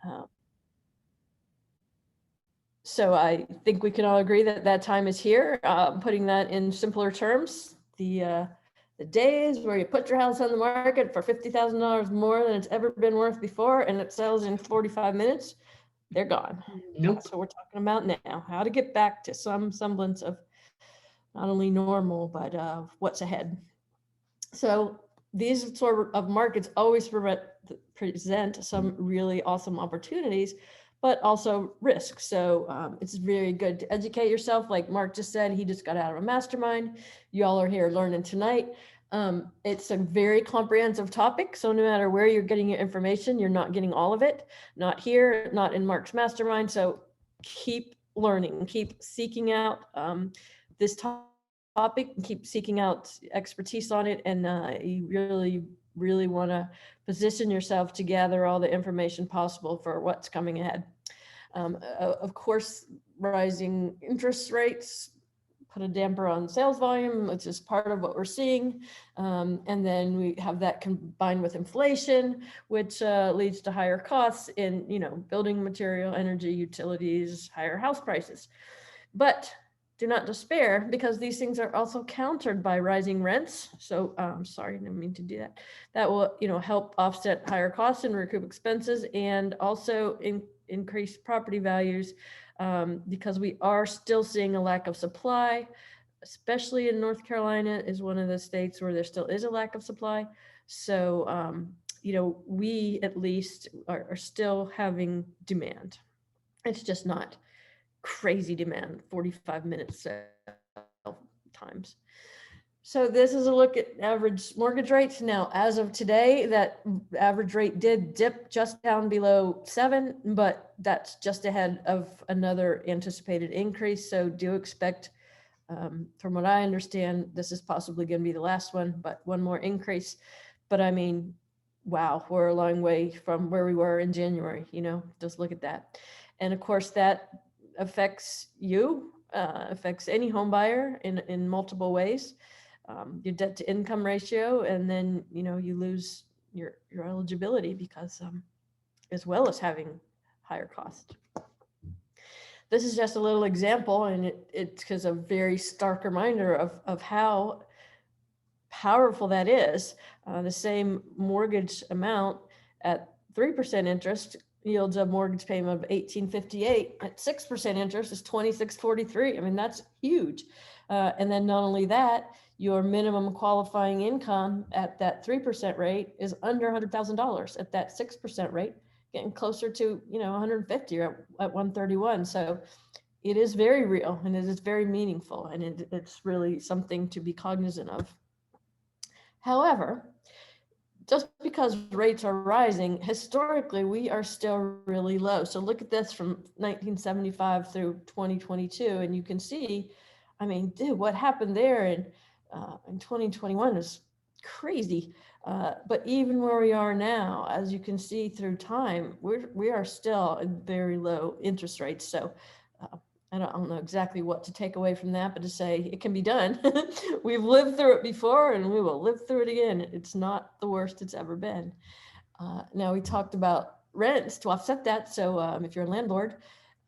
Uh, So I think we can all agree that that time is here. Putting that in simpler terms, the days where you put your house on the market for $50,000 more than it's ever been worth before, and it sells in 45 minutes, they're gone. Nope. That's what we're talking about now. How to get back to some semblance of not only normal, but what's ahead. So these sort of markets always present some really awesome opportunities, but also risks. So it's very good to educate yourself. Like Mark just said, he just got out of a mastermind. You all are here learning tonight. It's a very comprehensive topic. So no matter where you're getting your information, you're not getting all of it. Not here, not in Mark's mastermind. So keep learning, keep seeking out this topic and keep seeking out expertise on it. And you really want to position yourself to gather all the information possible for what's coming ahead. Of course, rising interest rates put a damper on sales volume, which is part of what we're seeing. And then we have that combined with inflation, which leads to higher costs in, building material, energy, utilities, higher house prices. But do not despair, because these things are also countered by rising rents. So sorry, I didn't mean to do that. That will, help offset higher costs and recoup expenses, and also increase property values, because we are still seeing a lack of supply, especially in North Carolina is one of the states where there still is a lack of supply. So, we at least are still having demand. It's just not crazy demand, 45 minutes times. So this is a look at average mortgage rates. Now, as of today, that average rate did dip just down below 7, but that's just ahead of another anticipated increase. So do expect, from what I understand, this is possibly going to be the last one, but one more increase. But I mean, wow, we're a long way from where we were in January, just look at that. And of course, that affects you, affects any home buyer in multiple ways. Your debt to income ratio, and then you lose your eligibility because as well as having higher cost. This is just a little example, and it's because a very stark reminder of how powerful that is. The same mortgage amount at 3% interest yields a mortgage payment of $1,858. At 6% interest is $2,643. I mean, that's huge. And then not only that, your minimum qualifying income at that 3% rate is under $100,000. At that 6% rate, getting closer to 150 or at 131. So it is very real, and it is very meaningful, and it's really something to be cognizant of. However, just because rates are rising, historically, we are still really low. So look at this from 1975 through 2022, and you can see, I mean, dude, what happened there in 2021 is crazy. But even where we are now, as you can see through time, we are still at very low interest rates. So I don't know exactly what to take away from that, but to say it can be done. We've lived through it before, and we will live through it again. It's not the worst it's ever been. Now, we talked about rents to offset that. So if you're a landlord,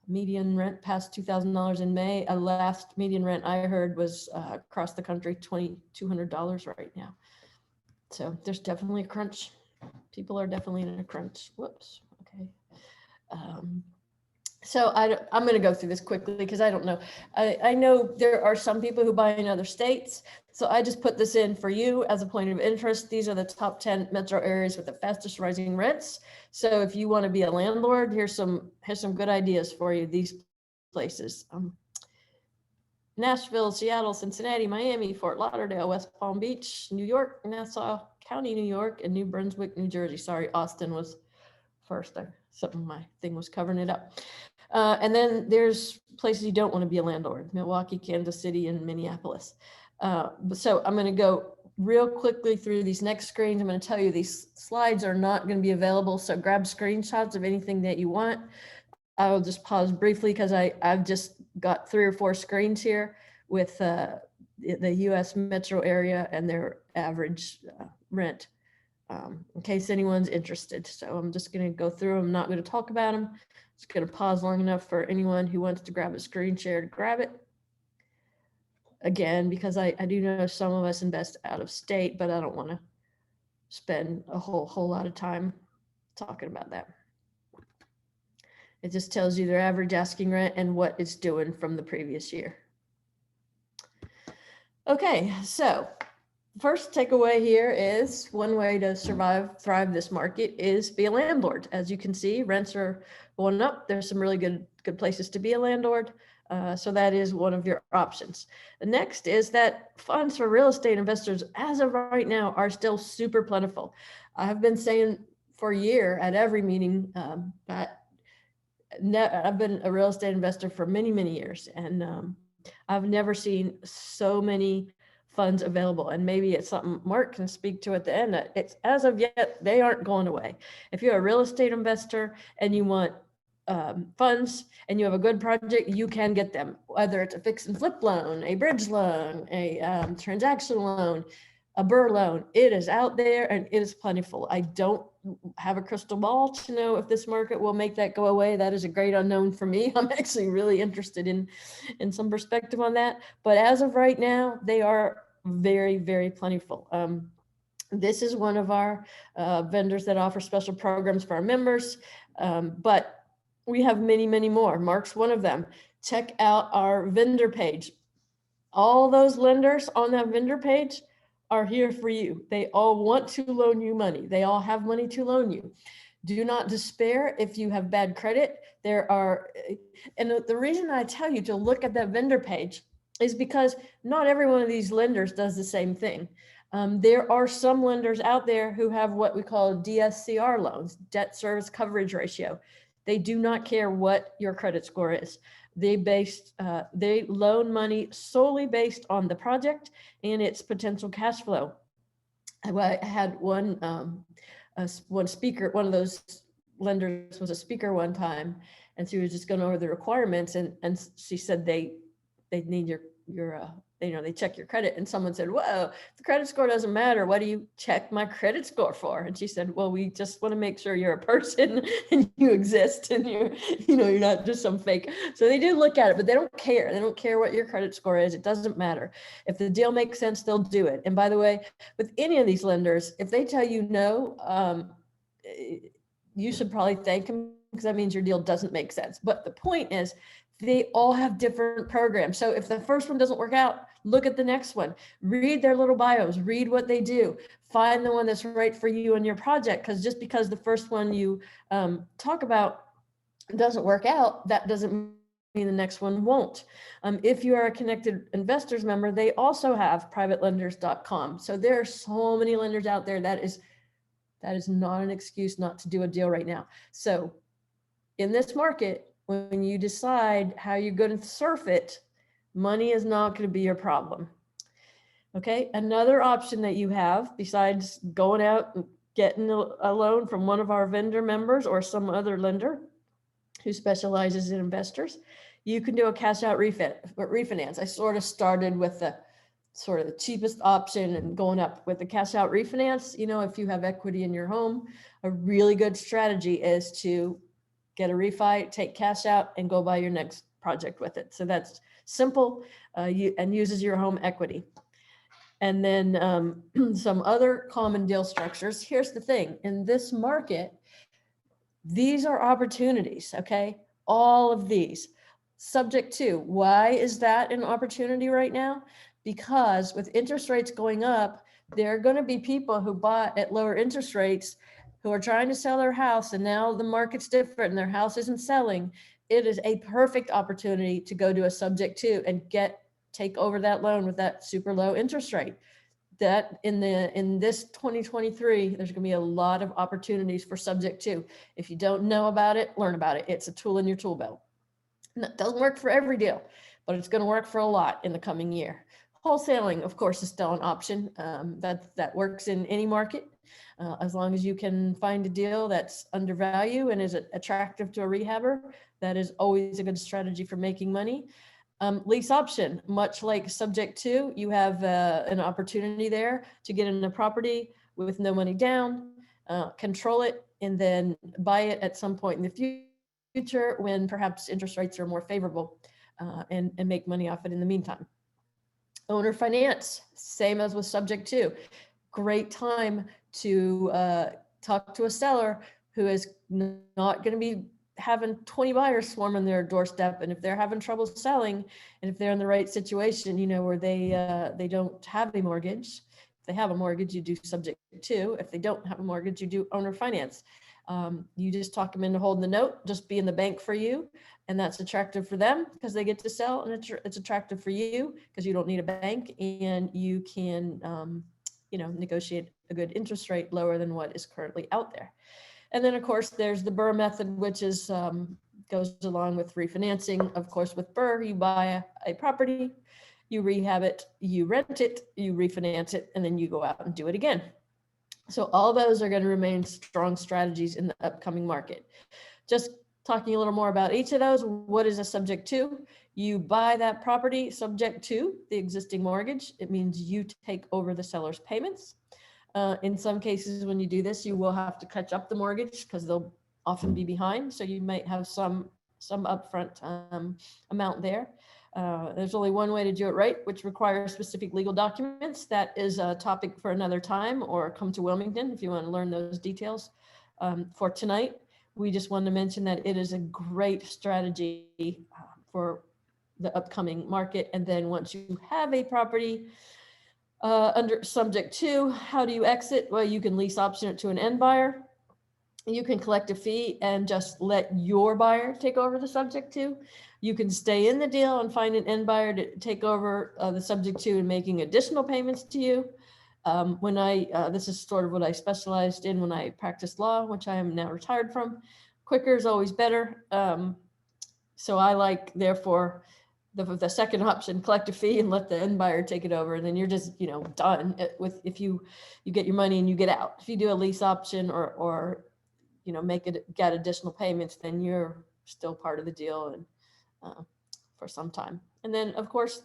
median rent passed $2,000 in May. A last median rent I heard was across the country, $2,200 right now. So there's definitely a crunch. People are definitely in a crunch. Whoops. Okay. So I'm going to go through this quickly because I don't know. I know there are some people who buy in other states. So I just put this in for you as a point of interest. These are the top 10 metro areas with the fastest rising rents. So if you want to be a landlord, here's some good ideas for you. These places: Nashville, Seattle, Cincinnati, Miami, Fort Lauderdale, West Palm Beach, New York, Nassau County, New York, and New Brunswick, New Jersey. Sorry, Austin was first. My thing was covering it up. And then there's places you don't want to be a landlord: Milwaukee, Kansas City, and Minneapolis. So I'm going to go real quickly through these next screens. I'm going to tell you these slides are not going to be available. So grab screenshots of anything that you want. I will just pause briefly because I've just got 3 or 4 screens here with the US metro area and their average rent. in case anyone's interested. So I'm just going to go through. I'm not going to talk about them. Just going to pause long enough for anyone who wants to grab a screen share to grab it. Again, because I do know some of us invest out of state, but I don't want to spend a whole lot of time talking about that. It just tells you their average asking rent and what it's doing from the previous year. Okay, so first takeaway here is one way to thrive this market is be a landlord. As you can see, rents are going up. There's some really good places to be a landlord. So that is one of your options. The next is that funds for real estate investors as of right now are still super plentiful. I've been saying for a year at every meeting that I've been a real estate investor for many years, and I've never seen so many funds available. And maybe it's something Mark can speak to at the end. It's as of yet, they aren't going away. If you're a real estate investor and you want funds and you have a good project, you can get them, whether it's a fix and flip loan, a bridge loan, a transaction loan, a BRRRR loan. It is out there and it is plentiful. I don't have a crystal ball to know if this market will make that go away. That is a great unknown for me. I'm actually really interested in some perspective on that. But as of right now, they are very plentiful. This is one of our vendors that offer special programs for our members, but we have many more. Mark's one of them. Check out our vendor page. All those lenders on that vendor page are here for you. They all want to loan you money. They all have money to loan you. Do not despair if you have bad credit. There are, and the reason I tell you to look at that vendor page is because not every one of these lenders does the same thing. There are some lenders out there who have what we call DSCR loans, debt service coverage ratio. They do not care what your credit score is. They loan money solely based on the project and its potential cash flow. I had one speaker, one of those lenders was a speaker one time, and she was just going over the requirements, and she said they need your they check your credit, and someone said, whoa, the credit score doesn't matter. What do you check my credit score for? And she said, well, we just want to make sure you're a person and you exist and you're not just some fake. So they do look at it, but they don't care. They don't care what your credit score is. It doesn't matter. If the deal makes sense, they'll do it. And by the way, with any of these lenders, if they tell you no, you should probably thank them, because that means your deal doesn't make sense. But the point is, they all have different programs. So if the first one doesn't work out, look at the next one. Read their little bios, read what they do, find the one that's right for you and your project. Because just because the first one you talk about doesn't work out, that doesn't mean the next one won't. If you are a Connected Investors member, they also have privatelenders.com. So there are so many lenders out there. That is not an excuse not to do a deal right now. So in this market, when you decide how you're going to surf it, money is not going to be your problem. Okay, another option that you have besides going out and getting a loan from one of our vendor members or some other lender who specializes in investors, you can do a cash out refinance. I sort of started with the cheapest option and going up with the cash out refinance. If you have equity in your home, a really good strategy is to get a refi, take cash out, and go buy your next project with it. So that's simple and uses your home equity. And then some other common deal structures. Here's the thing. In this market, these are opportunities, okay? All of these. Subject to, why is that an opportunity right now? Because with interest rates going up, there are going to be people who bought at lower interest rates who are trying to sell their house, and now the market's different and their house isn't selling. It is a perfect opportunity to go to a subject to and take over that loan with that super low interest rate. That in this 2023, there's going to be a lot of opportunities for subject to. If you don't know about it, learn about it. It's a tool in your tool belt. And it doesn't work for every deal, but it's going to work for a lot in the coming year. Wholesaling, of course, is still an option. That works in any market. As long as you can find a deal that's undervalued and is attractive to a rehabber, that is always a good strategy for making money. Lease option, much like subject to, you have an opportunity there to get in a property with no money down, control it, and then buy it at some point in the future when perhaps interest rates are more favorable, and make money off it in the meantime. Owner finance, same as with subject to. Great time to talk to a seller who is not going to be having 20 buyers swarm on their doorstep. And if they're having trouble selling, and if they're in the right situation, where they don't have a mortgage. If they have a mortgage, you do subject to. If they don't have a mortgage, you do owner finance. You just talk them into holding the note, just being the bank for you. And that's attractive for them because they get to sell, and it's attractive for you because you don't need a bank, and you can, negotiate a good interest rate lower than what is currently out there. And then of course there's the BRRRR method, which is goes along with refinancing. Of course, with BRRRR, you buy a property, you rehab it, you rent it, you refinance it, and then you go out and do it again. So all those are going to remain strong strategies in the upcoming market. Just talking a little more about each of those. What is a subject to? You buy that property subject to the existing mortgage. It means you take over the seller's payments. In some cases, when you do this, you will have to catch up the mortgage because they'll often be behind. So you might have some upfront amount there. There's only one way to do it right, which requires specific legal documents. That is a topic for another time, or come to Wilmington if you want to learn those details. For tonight, we just wanted to mention that it is a great strategy for the upcoming market. And then once you have a property under subject to, how do you exit? Well, you can lease option it to an end buyer. You can collect a fee and just let your buyer take over the subject to. You can stay in the deal and find an end buyer to take over the subject to and making additional payments to you. This is sort of what I specialized in when I practiced law, which I am now retired from. Quicker is always better. So I like, therefore, the second option, collect a fee and let the end buyer take it over. And then you're just, done with, if you get your money and you get out. If you do a lease option or get additional payments, then you're still part of the deal and for some time. And then of course,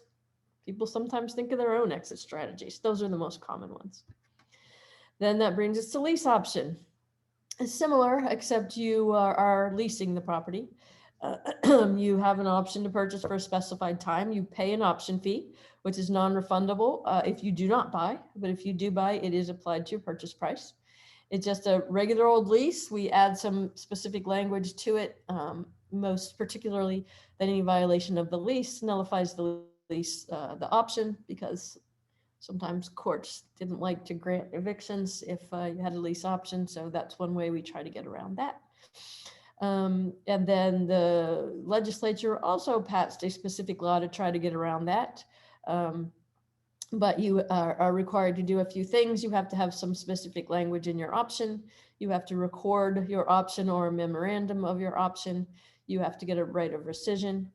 people sometimes think of their own exit strategies. Those are the most common ones. Then that brings us to lease option. It's similar, except you are leasing the property. You have an option to purchase for a specified time. You pay an option fee, which is non-refundable if you do not buy, but if you do buy, it is applied to your purchase price. It's just a regular old lease. We add some specific language to it, most particularly that any violation of the lease nullifies the lease, the option, because sometimes courts didn't like to grant evictions if you had a lease option. So that's one way we try to get around that. And then the legislature also passed a specific law to try to get around that. But you are required to do a few things. You have to have some specific language in your option. You have to record your option or a memorandum of your option. You have to get a right of rescission.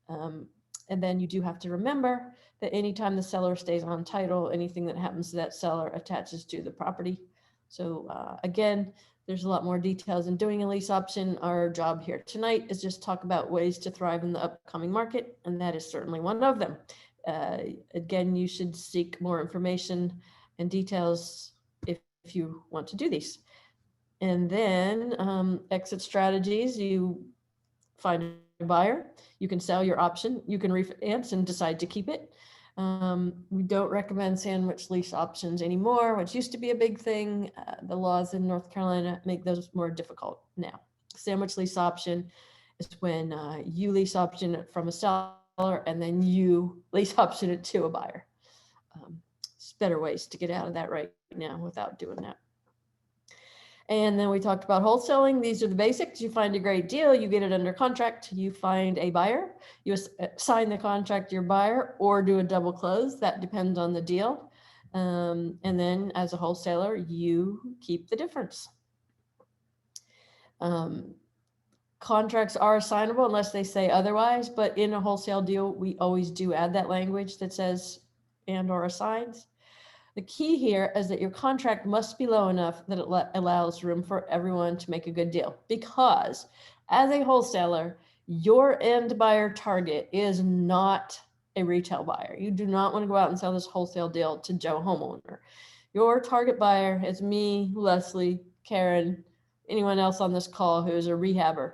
And then you do have to remember that anytime the seller stays on title, anything that happens to that seller attaches to the property. So again, there's a lot more details in doing a lease option. Our job here tonight is just talk about ways to thrive in the upcoming market, and that is certainly one of them. Again, you should seek more information and details if you want to do these. And then exit strategies, you find a buyer, you can sell your option, you can refinance and decide to keep it. We don't recommend sandwich lease options anymore, which used to be a big thing. The laws in North Carolina make those more difficult now. Sandwich lease option is when you lease option it from a seller and then you lease option it to a buyer. It's better ways to get out of that right now without doing that. And then we talked about wholesaling. These are the basics. You find a great deal, you get it under contract, you find a buyer, you assign the contract to your buyer or do a double close. That depends on the deal. And then as a wholesaler, you keep the difference. Contracts are assignable unless they say otherwise, but in a wholesale deal, we always do add that language that says and or assigns. The key here is that your contract must be low enough that it allows room for everyone to make a good deal, because as a wholesaler, your end buyer target is not a retail buyer. You do not want to go out and sell this wholesale deal to Joe homeowner. Your target buyer is me, Leslie, Karen, anyone else on this call who is a rehabber,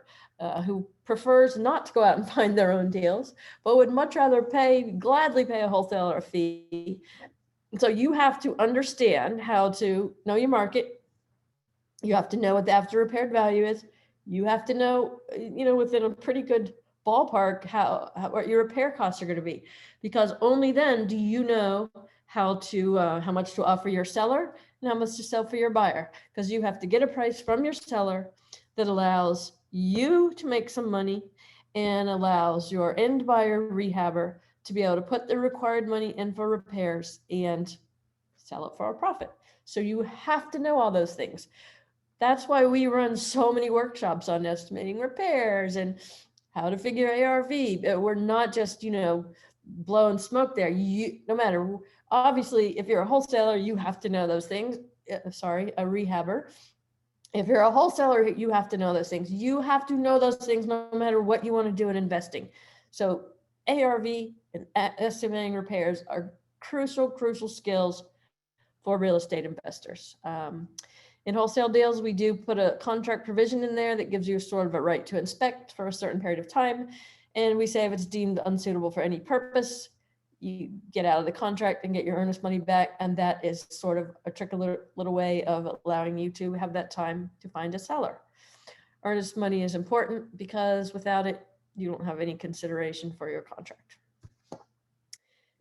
who prefers not to go out and find their own deals, but would much rather gladly pay a wholesaler a fee. And so you have to understand how to know your market. You have to know what the after repaired value is. You have to know, within a pretty good ballpark, what your repair costs are going to be, because only then do you know how much to offer your seller and how much to sell for your buyer, because you have to get a price from your seller that allows you to make some money and allows your end buyer rehabber to be able to put the required money in for repairs and sell it for a profit. So you have to know all those things. That's why we run so many workshops on estimating repairs and how to figure ARV. We're not just, blowing smoke there. No matter, obviously, if you're a wholesaler, you have to know those things. A rehabber. If you're a wholesaler, you have to know those things. You have to know those things no matter what you want to do in investing. So ARV and estimating repairs are crucial skills for real estate investors. In wholesale deals, we do put a contract provision in there that gives you sort of a right to inspect for a certain period of time. And we say if it's deemed unsuitable for any purpose, you get out of the contract and get your earnest money back. And that is sort of a tricky little way of allowing you to have that time to find a seller. Earnest money is important because without it, you don't have any consideration for your contract.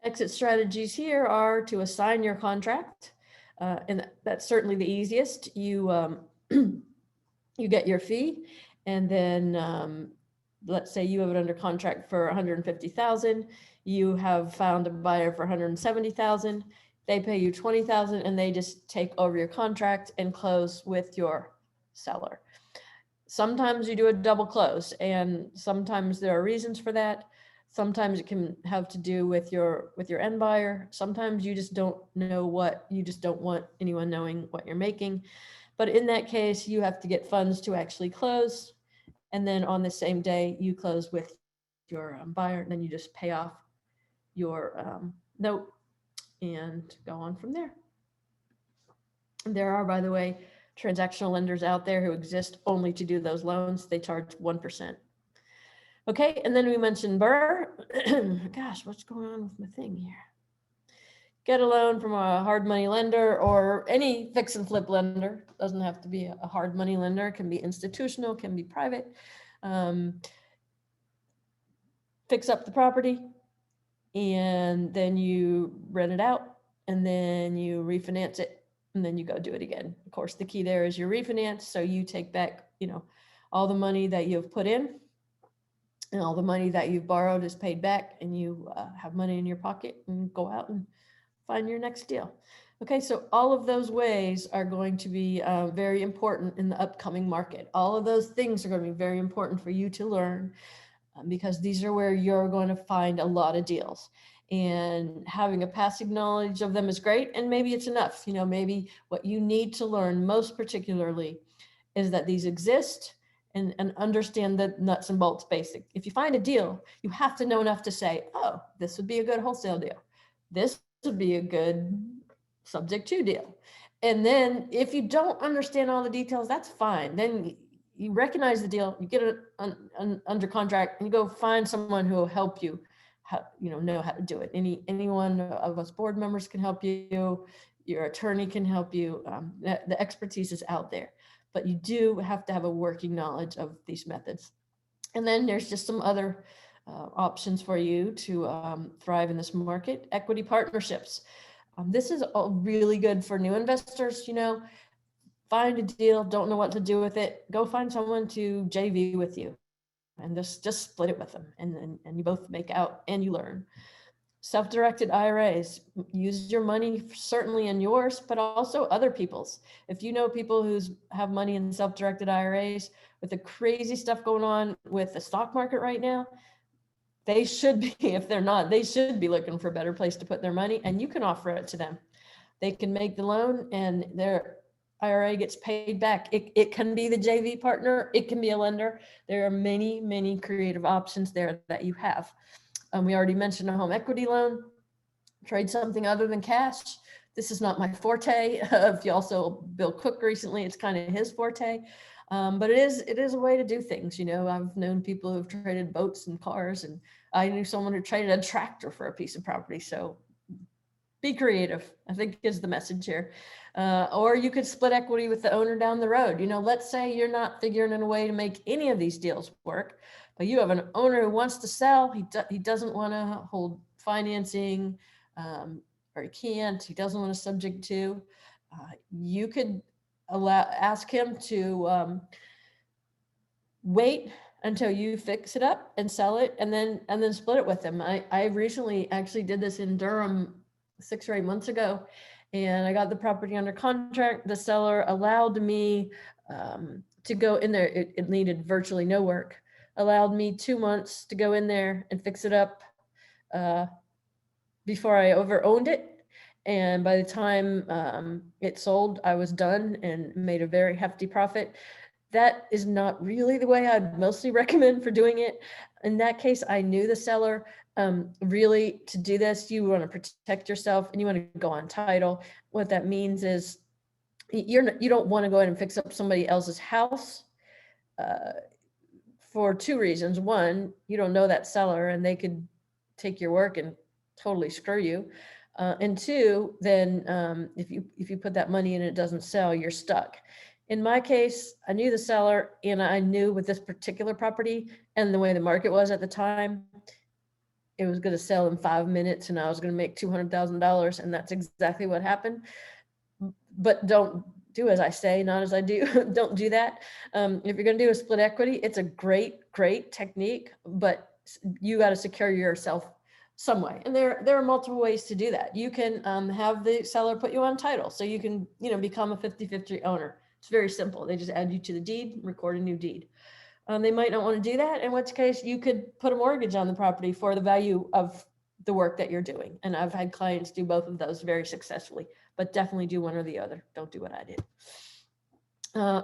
Exit strategies here are to assign your contract. And that's certainly the easiest. You you get your fee, and then let's say you have it under contract for 150,000. You have found a buyer for 170,000. They pay you 20,000, and they just take over your contract and close with your seller. Sometimes you do a double close, and sometimes there are reasons for that. Sometimes it can have to do with your end buyer. Sometimes you just don't want anyone knowing what you're making. But in that case, you have to get funds to actually close. And then on the same day, you close with your buyer, and then you just pay off your note and go on from there. And there are, by the way, transactional lenders out there who exist only to do those loans. They charge 1%. Okay, and then we mentioned BRRRR. Gosh, what's going on with my thing here? Get a loan from a hard money lender or any fix and flip lender. Doesn't have to be a hard money lender. It can be institutional, can be private. Fix up the property, and then you rent it out, and then you refinance it, and then you go do it again. Of course, the key there is your refinance. So you take back, all the money that you've put in, and all the money that you've borrowed is paid back, and you have money in your pocket and go out and find your next deal. Okay, so all of those ways are going to be very important in the upcoming market. All of those things are going to be very important for you to learn because these are where you're going to find a lot of deals. And having a passing knowledge of them is great, and maybe it's enough. Maybe what you need to learn most particularly is that these exist, and understand the nuts and bolts basic. If you find a deal, you have to know enough to say, oh, this would be a good wholesale deal. This would be a good subject to deal. And then if you don't understand all the details, that's fine. Then you recognize the deal, you get it under contract, and you go find someone who will help you know how to do it. Any one of us board members can help you. Your attorney can help you. The expertise is out there. But you do have to have a working knowledge of these methods. And then there's just some other options for you to thrive in this market. Equity partnerships. This is all really good for new investors. Find a deal, don't know what to do with it. Go find someone to JV with you and just split it with them. And you both make out and you learn. Self-directed IRAs, use your money certainly in yours, but also other people's. If you know people who have money in self-directed IRAs, with the crazy stuff going on with the stock market right now, they should be, if they're not, they should be looking for a better place to put their money, and you can offer it to them. They can make the loan and their IRA gets paid back. It can be the JV partner, it can be a lender. There are many creative options there that you have. We already mentioned a home equity loan. Trade something other than cash. This is not my forte. If you also Bill Cook recently, it's kind of his forte. But it is a way to do things. You know, I've known people who've traded boats and cars, and I knew someone who traded a tractor for a piece of property. So be creative, I think is the message here. Or you could split equity with the owner down the road. You know, let's say you're not figuring in a way to make any of these deals work, but you have an owner who wants to sell. He doesn't want to hold financing, or he can't. He doesn't want to subject to. You could ask him to wait until you fix it up and sell it, and then split it with him. I recently actually did this in Durham 6 or 8 months ago, and I got the property under contract. The seller allowed me to go in there. It needed virtually no work. Allowed me 2 months to go in there and fix it up before I over owned it. And by the time it sold, I was done and made a very hefty profit. That is not really the way I'd mostly recommend for doing it. In that case, I knew the seller. Really, to do this, you want to protect yourself and you want to go on title. What that means is you don't want to go ahead and fix up somebody else's house for 2 reasons. One, you don't know that seller and they could take your work and totally screw you. And 2, then if you put that money in and it doesn't sell, you're stuck. In my case, I knew the seller, and I knew with this particular property and the way the market was at the time, it was going to sell in 5 minutes and I was going to make $200,000. And that's exactly what happened. But don't do as I say, not as I do. Don't do that. If you're going to do a split equity, it's a great technique, but you got to secure yourself some way. And there are multiple ways to do that. You can have the seller put you on title. So you can, become a 50-50 owner. It's very simple. They just add you to the deed, record a new deed. They might not want to do that, in which case you could put a mortgage on the property for the value of the work that you're doing. And I've had clients do both of those very successfully, but definitely do one or the other. Don't do what I did.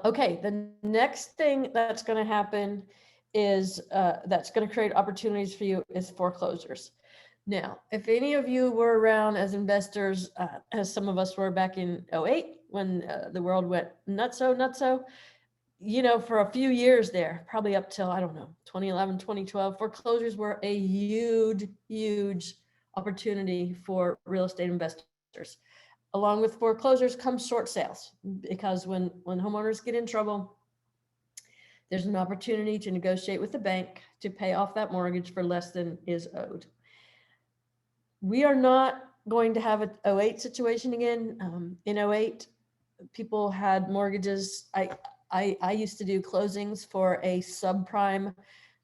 Okay, the next thing that's going to happen is that's going to create opportunities for you is foreclosures. Now, if any of you were around as investors, as some of us were back in 2008, when the world went nutso, for a few years there, probably up till, 2011, 2012, foreclosures were a huge opportunity for real estate investors. Along with foreclosures comes short sales, because when homeowners get in trouble, there's an opportunity to negotiate with the bank to pay off that mortgage for less than is owed. We are not going to have a 2008 situation again. In 2008, people had mortgages. I used to do closings for a subprime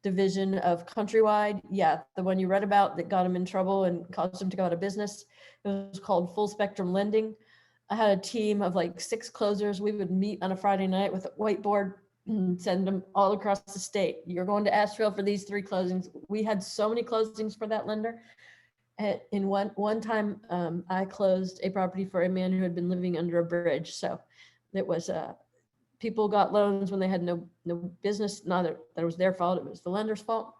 division of Countrywide. Yeah, the one you read about that got them in trouble and caused them to go out of business. It was called Full Spectrum Lending. I had a team of like 6 closers. We would meet on a Friday night with a whiteboard and send them all across the state. You're going to Asheville for these 3 closings. We had so many closings for that lender. In one time, I closed a property for a man who had been living under a bridge. So it was people got loans when they had no business. Not that it was their fault; it was the lender's fault.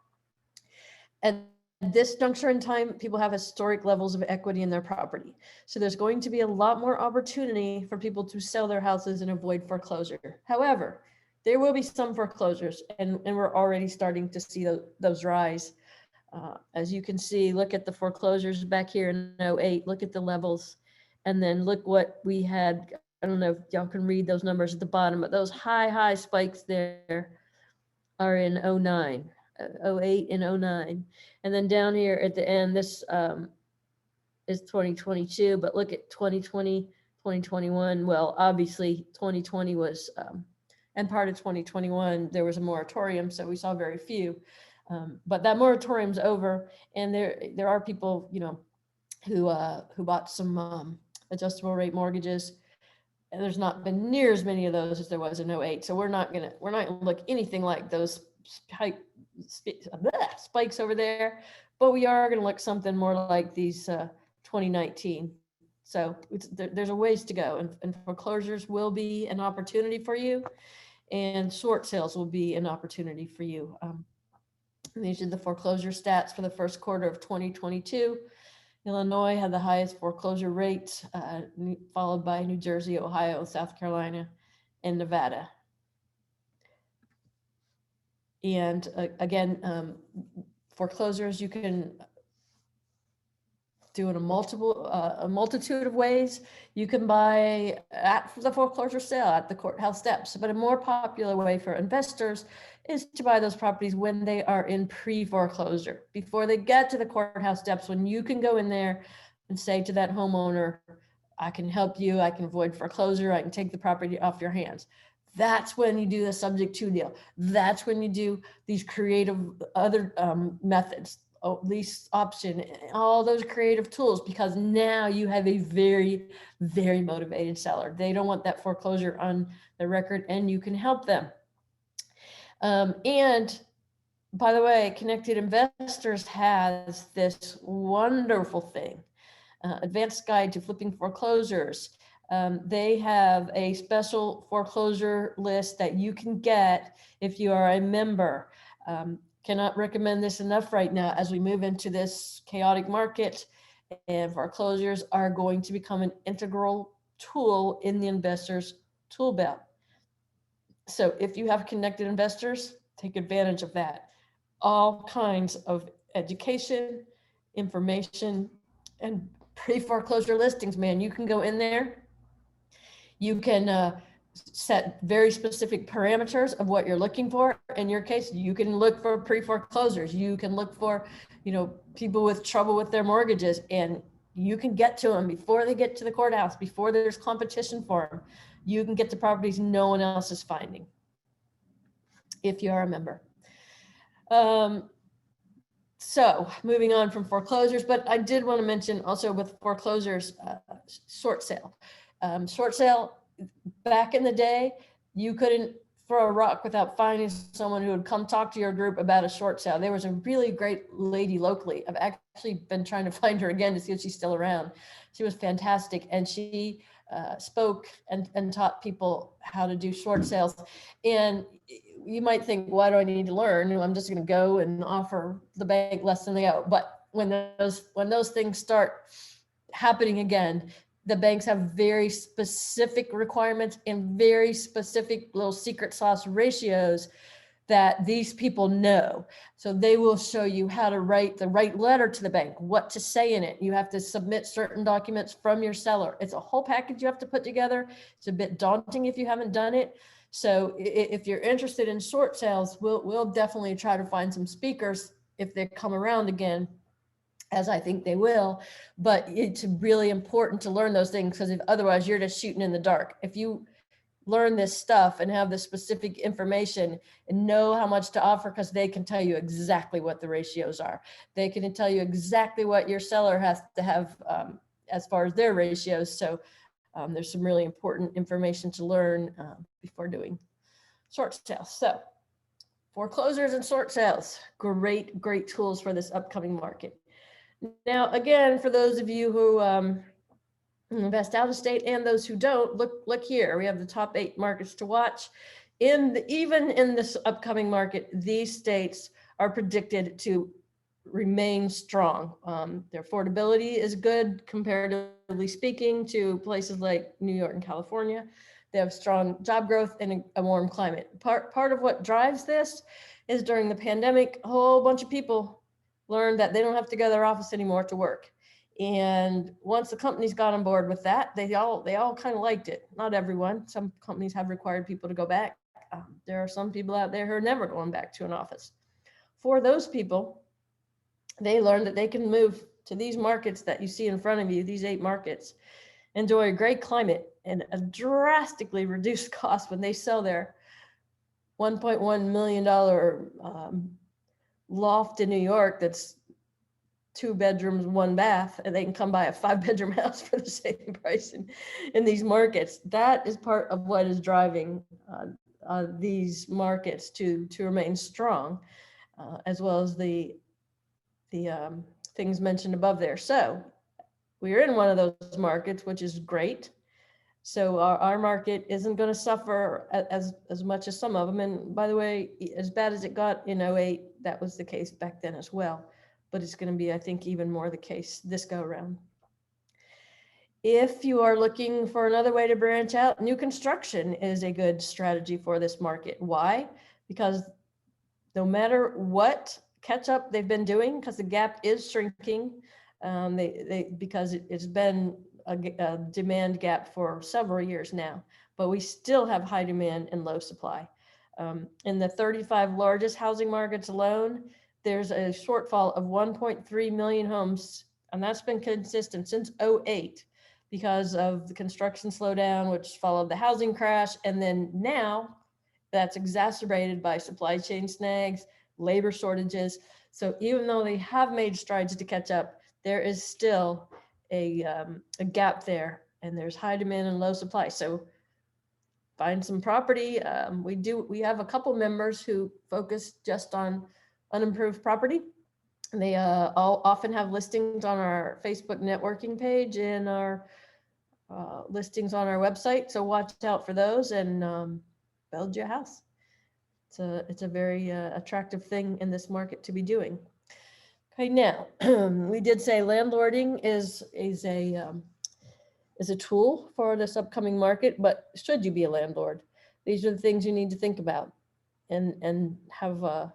At this juncture in time, people have historic levels of equity in their property. So there's going to be a lot more opportunity for people to sell their houses and avoid foreclosure. However, there will be some foreclosures, and we're already starting to see those rise. As you can see, look at the foreclosures back here in 2008, look at the levels, and then look what we had. I don't know if y'all can read those numbers at the bottom, but those high spikes there are in 2009, 2008 and 2009. And then down here at the end, this is 2022, but look at 2020, 2021. Well, obviously 2020 was, and part of 2021, there was a moratorium, so we saw very few. But that moratorium's over, and there are people, who bought some adjustable rate mortgages, and there's not been near as many of those as there was in 2008. So we're not gonna look anything like those spikes over there, but we are gonna look something more like these 2019. So there's a ways to go, and foreclosures will be an opportunity for you, and short sales will be an opportunity for you. These are the foreclosure stats for the first quarter of 2022. Illinois had the highest foreclosure rates, followed by New Jersey, Ohio, South Carolina, and Nevada. And again, foreclosures you can do in a multitude of ways. You can buy at the foreclosure sale at the courthouse steps, but a more popular way for investors is to buy those properties when they are in pre-foreclosure, before they get to the courthouse steps, when you can go in there and say to that homeowner, I can help you, I can avoid foreclosure, I can take the property off your hands. That's when you do the subject to deal. That's when you do these creative other methods, lease option, all those creative tools, because now you have a very, very motivated seller. They don't want that foreclosure on the record, and you can help them. And by the way, Connected Investors has this wonderful thing, Advanced Guide to Flipping Foreclosures. They have a special foreclosure list that you can get if you are a member. Cannot recommend this enough right now as we move into this chaotic market, and foreclosures are going to become an integral tool in the investor's tool belt. So if you have Connected Investors, take advantage of that. All kinds of education, information, and pre-foreclosure listings, man. You can go in there. You can set very specific parameters of what you're looking for. In your case, you can look for pre-foreclosures. You can look for, people with trouble with their mortgages, and you can get to them before they get to the courthouse, before there's competition for them. You can get to properties no one else is finding if you are a member. So moving on from foreclosures, but I did want to mention also with foreclosures, short sale. Short sale, back in the day, you couldn't throw a rock without finding someone who would come talk to your group about a short sale. There was a really great lady locally. I've actually been trying to find her again to see if she's still around. She was fantastic, and she spoke and taught people how to do short sales. And you might think, why do I need to learn? I'm just going to go and offer the bank less than they owe. But when those things start happening again, the banks have very specific requirements and very specific little secret sauce ratios that these people know. So they will show you how to write the right letter to the bank, what to say in it. You have to submit certain documents from your seller. It's a whole package you have to put together. It's a bit daunting if you haven't done it. So if you're interested in short sales, we'll definitely try to find some speakers if they come around again, as I think they will. But it's really important to learn those things, because if otherwise you're just shooting in the dark. If you learn this stuff and have the specific information and know how much to offer, because they can tell you exactly what the ratios are. They can tell you exactly what your seller has to have as far as their ratios. So there's some really important information to learn before doing short sales. So foreclosures and short sales, great tools for this upcoming market. Now, again, for those of you who invest out of state and those who don't, look here. We have the top 8 markets to watch. Even in this upcoming market, these states are predicted to remain strong. Their affordability is good, comparatively speaking, to places like New York and California. They have strong job growth and a warm climate. Part of what drives this is during the pandemic, a whole bunch of people learned that they don't have to go to their office anymore to work. And once the companies got on board with that, they all kind of liked it. Not everyone. Some companies have required people to go back. There are some people out there who are never going back to an office. For those people, they learned that they can move to these markets that you see in front of you, these 8 markets, enjoy a great climate and a drastically reduced cost when they sell their $1.1 million loft in New York that's 2 bedrooms, 1 bath, and they can come buy a 5-bedroom house for the same price in these markets. That is part of what is driving these markets to remain strong, as well as the things mentioned above there. So we are in one of those markets, which is great. So our market isn't going to suffer as much as some of them. And by the way, as bad as it got in 08, that was the case back then as well. but it's going to be, I think, even more the case this go around. If you are looking for another way to branch out, new construction is a good strategy for this market. Why? Because no matter what catch up they've been doing, because the gap is shrinking, because it's been a demand gap for several years now, but we still have high demand and low supply. In the 35 largest housing markets alone, there's a shortfall of 1.3 million homes, and that's been consistent since 2008 because of the construction slowdown, which followed the housing crash. And then now that's exacerbated by supply chain snags, labor shortages. So even though they have made strides to catch up, there is still a gap there, and there's high demand and low supply. So find some property. We have a couple members who focus just on unimproved property. And they all often have listings on our Facebook networking page and our listings on our website. So watch out for those and build your house. It's a very attractive thing in this market to be doing. Okay, now we did say landlording is a tool for this upcoming market, but should you be a landlord? These are the things you need to think about and have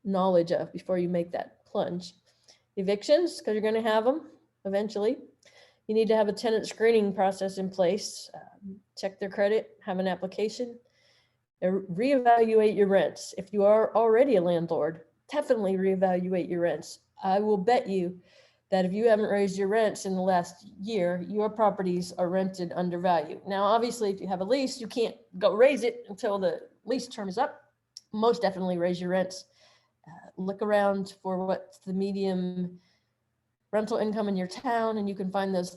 knowledge of before you make that plunge. Evictions, because you're going to have them eventually. You need to have a tenant screening process in place, check their credit, have an application, reevaluate your rents. If you are already a landlord, definitely reevaluate your rents. I will bet you that if you haven't raised your rents in the last year, your properties are rented under value. Now, obviously, if you have a lease, you can't go raise it until the lease term is up. Most definitely raise your rents. Look around for what's the median rental income in your town, and you can find those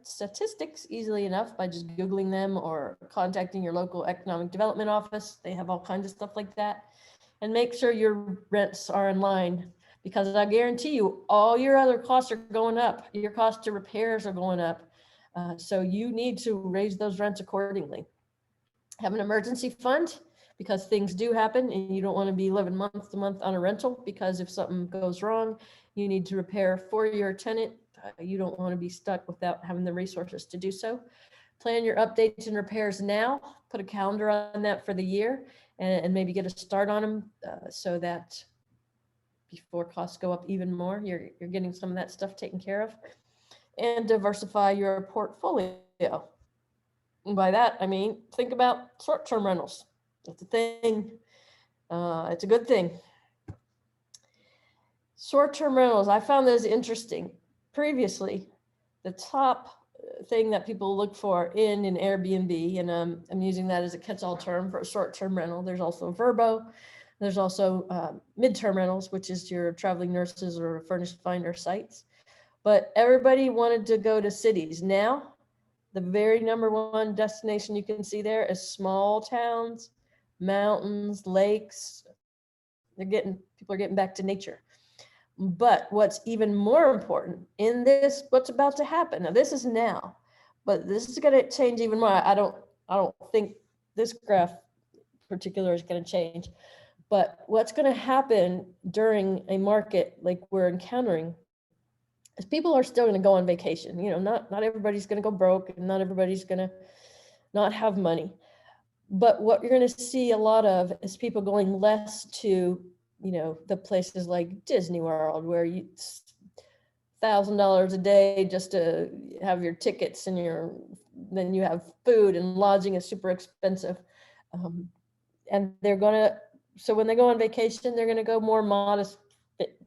statistics easily enough by just Googling them or contacting your local economic development office. They have all kinds of stuff like that. And make sure your rents are in line, because I guarantee you all your other costs are going up. Your cost to repairs are going up. So you need to raise those rents accordingly. Have an emergency fund, because things do happen and you don't want to be living month to month on a rental, because if something goes wrong, you need to repair for your tenant. You don't want to be stuck without having the resources to do so. Plan your updates and repairs now. Put a calendar on that for the year and maybe get a start on them so that before costs go up even more, you're getting some of that stuff taken care of. And diversify your portfolio. And by that, I mean, think about short-term rentals. It's a thing. It's a good thing. Short-term rentals, I found those interesting. Previously, the top thing that people look for in an Airbnb, and I'm using that as a catch-all term for a short-term rental. There's also Vrbo. There's also mid-term rentals, which is your traveling nurses or furnished finder sites. But everybody wanted to go to cities. Now, the very #1 destination you can see there is small towns, mountains, lakes. People are getting back to nature. But what's even more important in this, what's about to happen, now this is now, but this is going to change even more. I don't think this graph in particular is going to change, but what's going to happen during a market like we're encountering is people are still going to go on vacation. You know, not everybody's going to go broke, and not everybody's going to not have money. But what you're going to see a lot of is people going less to, you know, the places like Disney World, where you $1,000 a day just to have your tickets and then you have food and lodging is super expensive. And so when they go on vacation, they're going to go more modest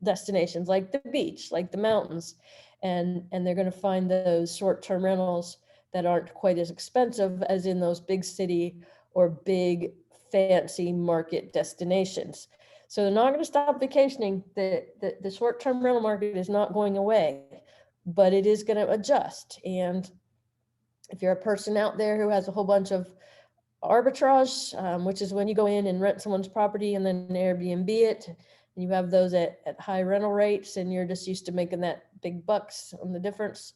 destinations like the beach, like the mountains, and they're going to find those short-term rentals that aren't quite as expensive as in those big city or big fancy market destinations. So they're not going to stop vacationing. The short-term rental market is not going away, but it is going to adjust. And if you're a person out there who has a whole bunch of arbitrage, which is when you go in and rent someone's property and then Airbnb it, and you have those at high rental rates, and you're just used to making that big bucks on the difference.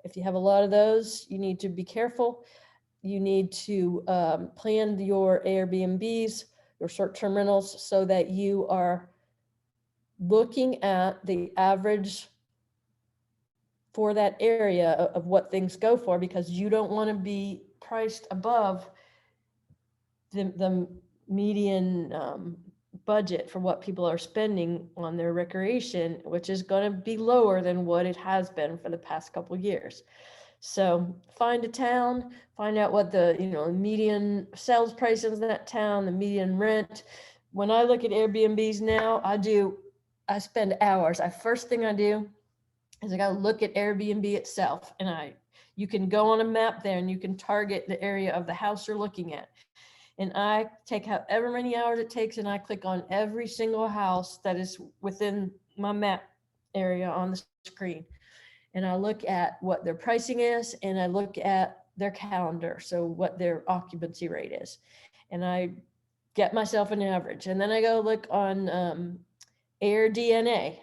If you have a lot of those, you need to be careful. You need to plan your Airbnbs, your short-term rentals, so that you are looking at the average for that area of what things go for, because you don't want to be priced above the median budget for what people are spending on their recreation, which is going to be lower than what it has been for the past couple of years. So find a town, find out what the median sales price is in that town, the median rent. When I look at Airbnbs now, I spend hours. First thing I do is I got to look at Airbnb itself, and you can go on a map there and you can target the area of the house you're looking at. And I take however many hours it takes, and I click on every single house that is within my map area on the screen. And I look at what their pricing is, and I look at their calendar, so what their occupancy rate is. And I get myself an average. And then I go look on AirDNA.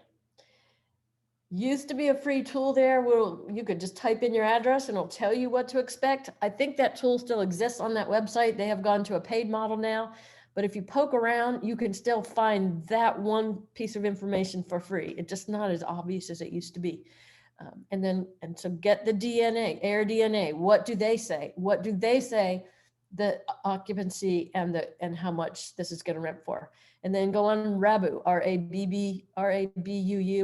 Used to be a free tool there where you could just type in your address and it'll tell you what to expect. I think that tool still exists on that website. They have gone to a paid model now, but if you poke around, you can still find that one piece of information for free. It's just not as obvious as it used to be. And so get the DNA, AirDNA. What do they say? What do they say the occupancy and how much this is going to rent for? And then go on Rabbu, R-A-B-B-U-U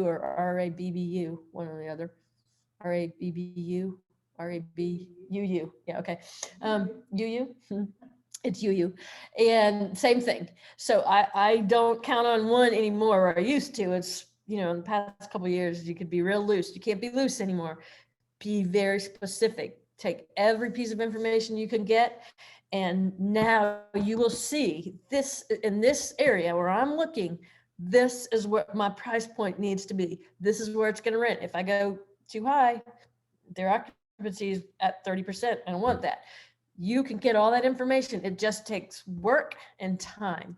or R-A-B-B-U, one or the other. R-A-B-B-U, R-A-B-U-U. Yeah, okay. U-U? It's UU. And same thing. So I don't count on one anymore, or I used to. It's, in the past couple of years, you could be real loose. You can't be loose anymore. Be very specific. Take every piece of information you can get. And now you will see this in this area where I'm looking, this is what my price point needs to be. This is where it's going to rent. If I go too high, their occupancy is at 30%. I don't want that. You can get all that information. It just takes work and time.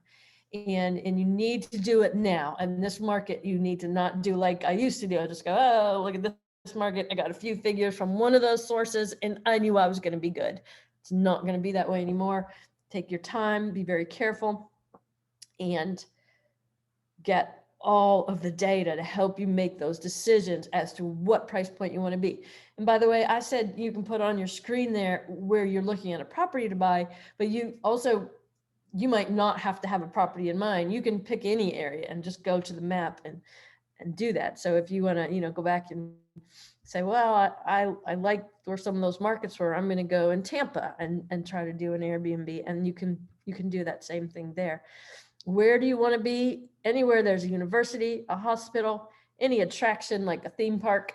And you need to do it now. And this market, you need to not do like I used to do. I just go, oh, look at this market. I got a few figures from one of those sources and I knew I was going to be good. It's not going to be that way anymore. Take your time, be very careful, and get all of the data to help you make those decisions as to what price point you want to be. And by the way, I said you can put on your screen there where you're looking at a property to buy, but you might not have to have a property in mind. You can pick any area and just go to the map and do that. So if you want to, go back and say, well, I like where some of those markets were, I'm going to go in Tampa and try to do an Airbnb, and you can do that same thing there. Where do you want to be? Anywhere there's a university, a hospital, any attraction like a theme park,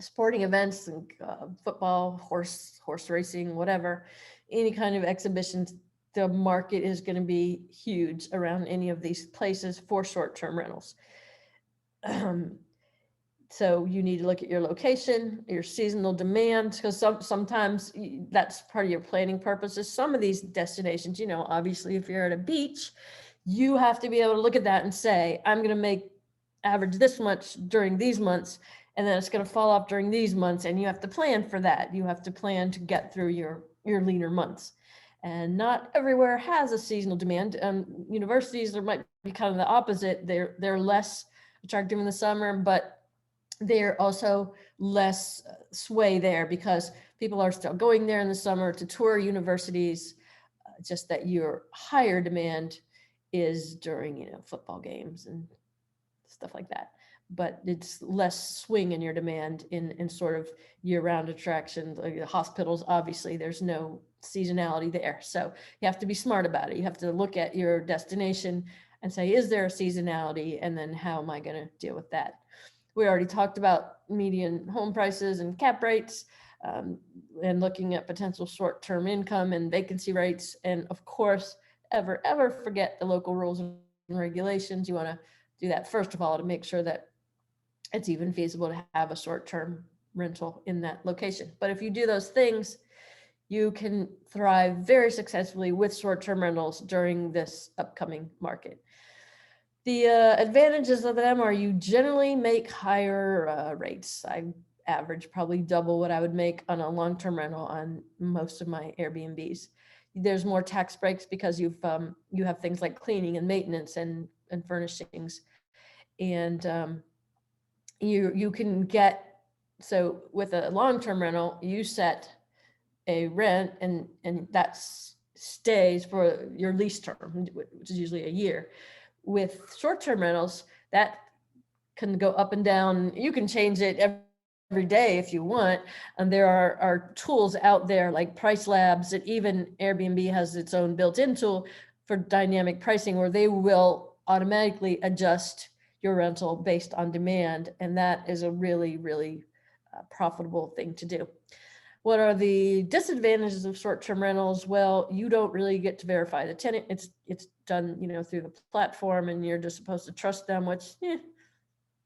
sporting events, and football, horse racing, whatever, any kind of exhibitions. The market is going to be huge around any of these places for short-term rentals. So you need to look at your location, your seasonal demand, because sometimes that's part of your planning purposes. Some of these destinations, obviously if you're at a beach, you have to be able to look at that and say, I'm going to average this much during these months, and then it's going to fall off during these months, and you have to plan for that. You have to plan to get through your leaner months. And not everywhere has a seasonal demand. Universities, there might be kind of the opposite. They're less attractive in the summer, but they're also less sway there because people are still going there in the summer to tour universities. Just that your higher demand is during, football games and stuff like that. But it's less swing in your demand in sort of year-round attractions. Like the hospitals, obviously, there's no seasonality there. So you have to be smart about it. You have to look at your destination and say, is there a seasonality? And then how am I going to deal with that? We already talked about median home prices and cap rates, and looking at potential short-term income and vacancy rates. And of course, ever forget the local rules and regulations. You want to do that first of all to make sure that it's even feasible to have a short-term rental in that location. But if you do those things, you can thrive very successfully with short-term rentals during this upcoming market. The advantages of them are you generally make higher rates. I average probably double what I would make on a long-term rental on most of my Airbnbs. There's more tax breaks because you have things like cleaning and maintenance and furnishings. And you can get, so with a long-term rental, you set a rent and that stays for your lease term, which is usually a year. With short-term rentals, that can go up and down. You can change it every day if you want. And there are tools out there like Price Labs, and even Airbnb has its own built-in tool for dynamic pricing where they will automatically adjust your rental based on demand. And that is a really, really profitable thing to do. What are the disadvantages of short-term rentals? Well, you don't really get to verify the tenant. It's done, through the platform, and you're just supposed to trust them, which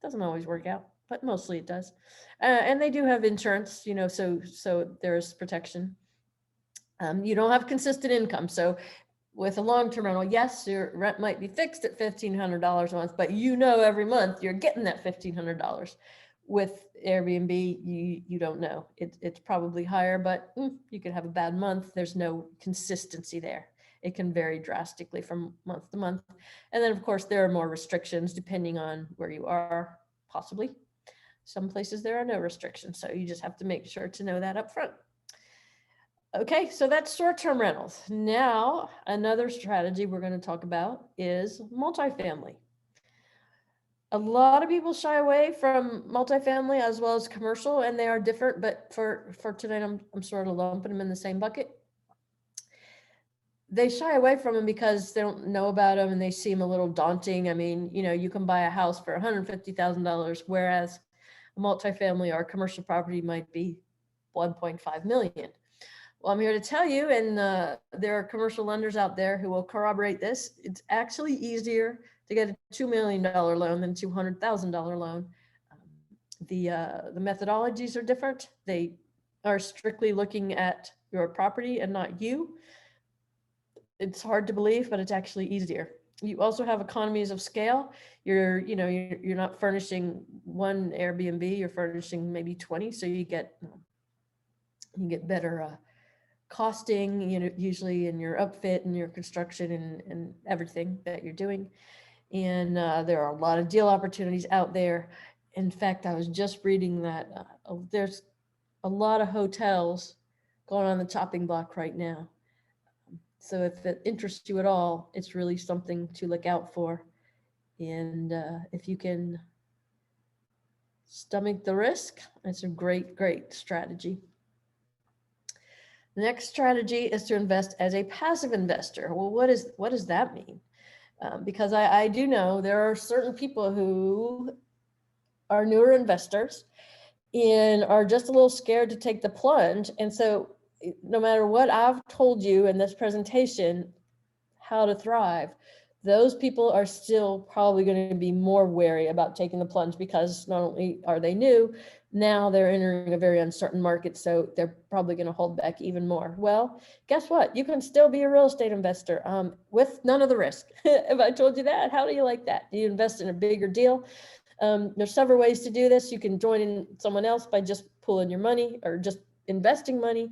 doesn't always work out, but mostly it does. And they do have insurance, so there's protection. You don't have consistent income. So with a long-term rental, yes, your rent might be fixed at $1,500 a month, but every month you're getting that $1,500. With Airbnb, you don't know. It's probably higher, but you could have a bad month. There's no consistency there. It can vary drastically from month to month. And then, of course, there are more restrictions depending on where you are, possibly. Some places there are no restrictions, so you just have to make sure to know that up front. Okay, so that's short-term rentals. Now, another strategy we're going to talk about is multifamily. A lot of people shy away from multifamily as well as commercial, and they are different, but for tonight, I'm sort of lumping them in the same bucket. They shy away from them because they don't know about them and they seem a little daunting. I mean, you can buy a house for $150,000, whereas a multifamily or a commercial property might be 1.5 million. Well, I'm here to tell you, and there are commercial lenders out there who will corroborate this. It's actually easier to get a $2 million loan than $200,000 loan. The methodologies are different. They are strictly looking at your property and not you. It's hard to believe, but it's actually easier. You also have economies of scale. You're not furnishing one Airbnb, you're furnishing maybe 20. So you get better costing, usually in your upfit and your construction and everything that you're doing. And there are a lot of deal opportunities out there. In fact, I was just reading that there's a lot of hotels going on the chopping block right now. So if it interests you at all, it's really something to look out for. And if you can stomach the risk, it's a great, great strategy. The next strategy is to invest as a passive investor. Well, what does that mean? Because I do know there are certain people who are newer investors and are just a little scared to take the plunge. And so no matter what I've told you in this presentation, how to thrive, those people are still probably going to be more wary about taking the plunge because not only are they new, now they're entering a very uncertain market. So they're probably going to hold back even more. Well, guess what? You can still be a real estate investor with none of the risk. If I told you that, how do you like that? You invest in a bigger deal. There's several ways to do this. You can join in someone else by just pulling your money or just investing money.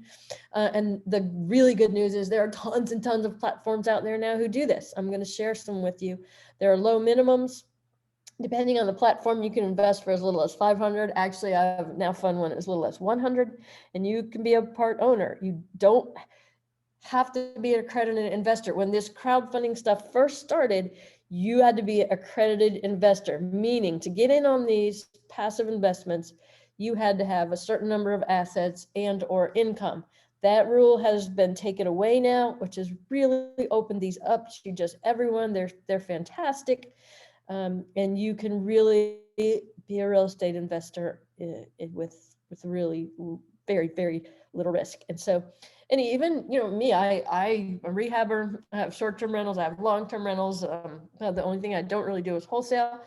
And the really good news is there are tons and tons of platforms out there now who do this. I'm going to share some with you. There are low minimums. Depending on the platform, you can invest for as little as 500. Actually, I've now found one as little as 100, and you can be a part owner. You don't have to be an accredited investor. When this crowdfunding stuff first started, you had to be an accredited investor, meaning to get in on these passive investments, you had to have a certain number of assets and or income. That rule has been taken away now, which has really opened these up to just everyone. They're fantastic. And you can really be a real estate investor with really very, very little risk. And so, and even, me, I'm a rehabber. I have short-term rentals. I have long-term rentals. The only thing I don't really do is wholesale,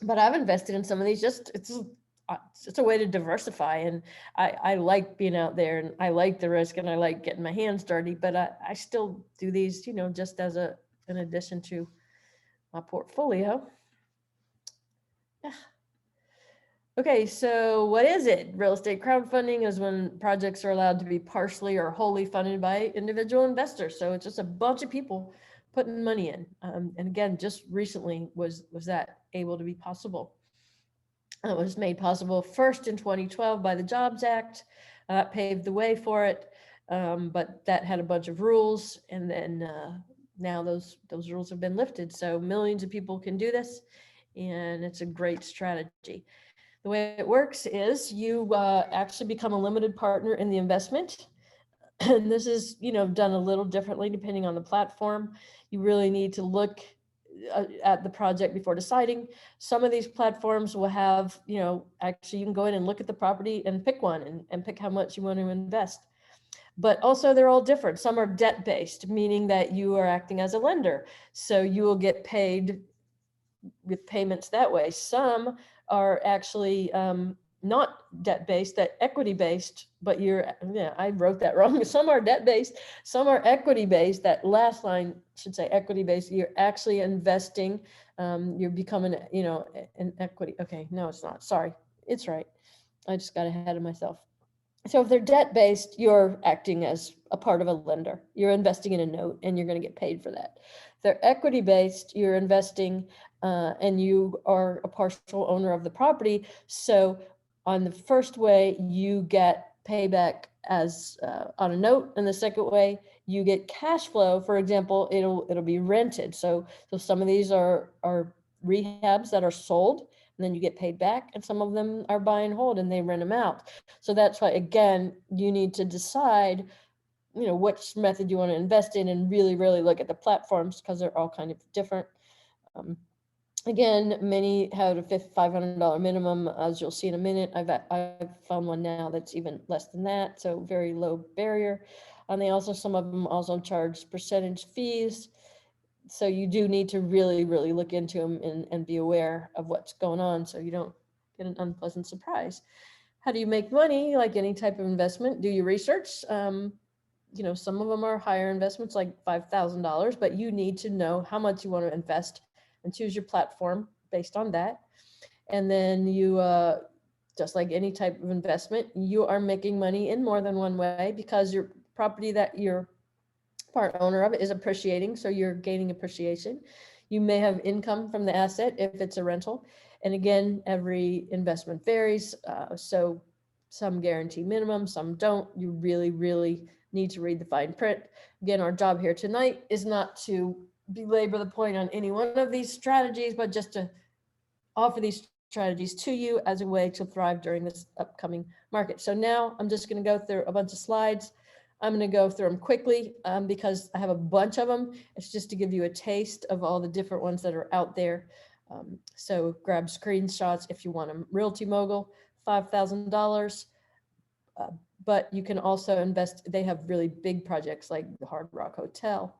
but I've invested in some of these. It's a way to diversify. And I like being out there and I like the risk and I like getting my hands dirty, but I still do these, just as an addition to my portfolio. Okay, so what is it? Real estate crowdfunding is when projects are allowed to be partially or wholly funded by individual investors. So it's just a bunch of people putting money in. And again, just recently was that able to be possible. It was made possible first in 2012 by the Jobs Act, paved the way for it. But that had a bunch of rules, and then now those rules have been lifted. So millions of people can do this, and it's a great strategy. The way it works is you actually become a limited partner in the investment. And this is, done a little differently depending on the platform. You really need to look at the project before deciding. Some of these platforms will have, actually you can go in and look at the property and pick one and pick how much you want to invest. But also they're all different. Some are debt-based, meaning that you are acting as a lender. So you will get paid with payments that way. Some are actually not debt-based, that equity-based, but I wrote that wrong. Some are debt-based, some are equity-based. That last line should say equity-based. You're actually investing, you're becoming, an equity. Okay, no, it's not. Sorry, it's right. I just got ahead of myself. So if they're debt-based, you're acting as a part of a lender. You're investing in a note and you're going to get paid for that. If they're equity-based, you're investing and you are a partial owner of the property. So on the first way, you get payback as on a note, and the second way, you get cash flow. For example, it'll be rented. So some of these are rehabs that are sold, and then you get paid back, and some of them are buy and hold and they rent them out. So that's why, again, you need to decide, which method you want to invest in, and really, really look at the platforms because they're all kind of different. Again, many have a $500 minimum, as you'll see in a minute. I've found one now that's even less than that, so very low barrier. And some of them also charge percentage fees. So you do need to really, really look into them and be aware of what's going on so you don't get an unpleasant surprise. How do you make money? Like any type of investment, do your research. Some of them are higher investments, like $5,000, but you need to know how much you want to invest and choose your platform based on that. And then you, just like any type of investment, you are making money in more than one way because your property that you're part owner of it is appreciating, so you're gaining appreciation. You may have income from the asset if it's a rental. And again, every investment varies. So some guarantee minimum, some don't. You really, really need to read the fine print. Again, our job here tonight is not to belabor the point on any one of these strategies, but just to offer these strategies to you as a way to thrive during this upcoming market. So now I'm just going to go through a bunch of slides. I'm going to go through them quickly because I have a bunch of them. It's just to give you a taste of all the different ones that are out there. So grab screenshots if you want them. Realty Mogul, $5,000. But you can also invest. They have really big projects like the Hard Rock Hotel.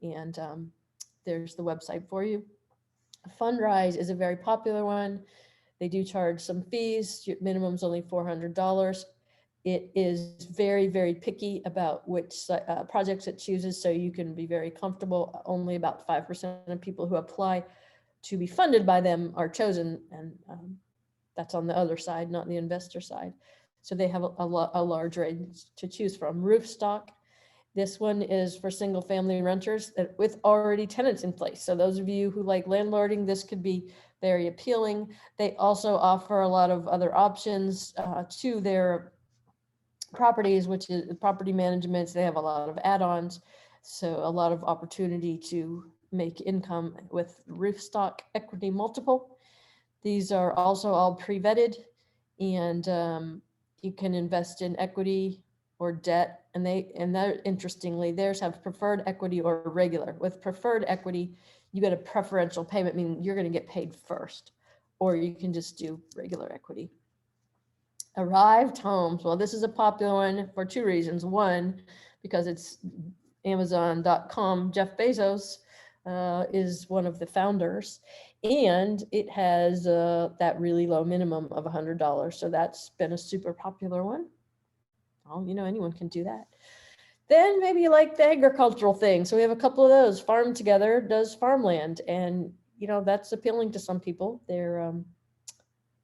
And there's the website for you. Fundrise is a very popular one. They do charge some fees. Your minimum's only $400. It is very, very picky about which projects it chooses, so you can be very comfortable. Only about 5% of people who apply to be funded by them are chosen, and that's on the other side, not the investor side. So they have a large range to choose from. Roofstock. This one is for single family renters with already tenants in place. So those of you who like landlording, this could be very appealing. They also offer a lot of other options to their properties, which is property management. They have a lot of add-ons. So a lot of opportunity to make income with Roofstock Equity Multiple. These are also all pre-vetted, and you can invest in equity or debt, and they're interestingly, theirs have preferred equity or regular. With preferred equity, you get a preferential payment, meaning you're going to get paid first, or you can just do regular equity. Arrived Homes. Well, this is a popular one for two reasons. One, because it's Amazon.com. Jeff Bezos is one of the founders, and it has that really low minimum of $100. So that's been a super popular one. Oh, anyone can do that. Then maybe you like the agricultural thing. So we have a couple of those. Farm Together does farmland, and that's appealing to some people.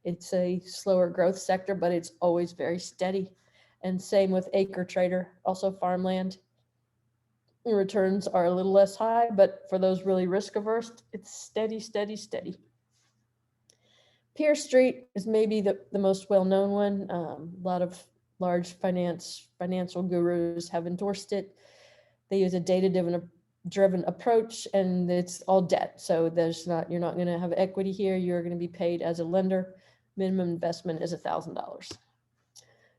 It's a slower growth sector, but it's always very steady. And same with Acre Trader, also farmland. returns are a little less high, but for those really risk averse, it's steady, steady, steady. Pierce Street is maybe the most well-known one. A lot of large financial gurus have endorsed it. They use a data-driven approach, and it's all debt. So you're not going to have equity here. You're going to be paid as a lender. Minimum investment is $1,000.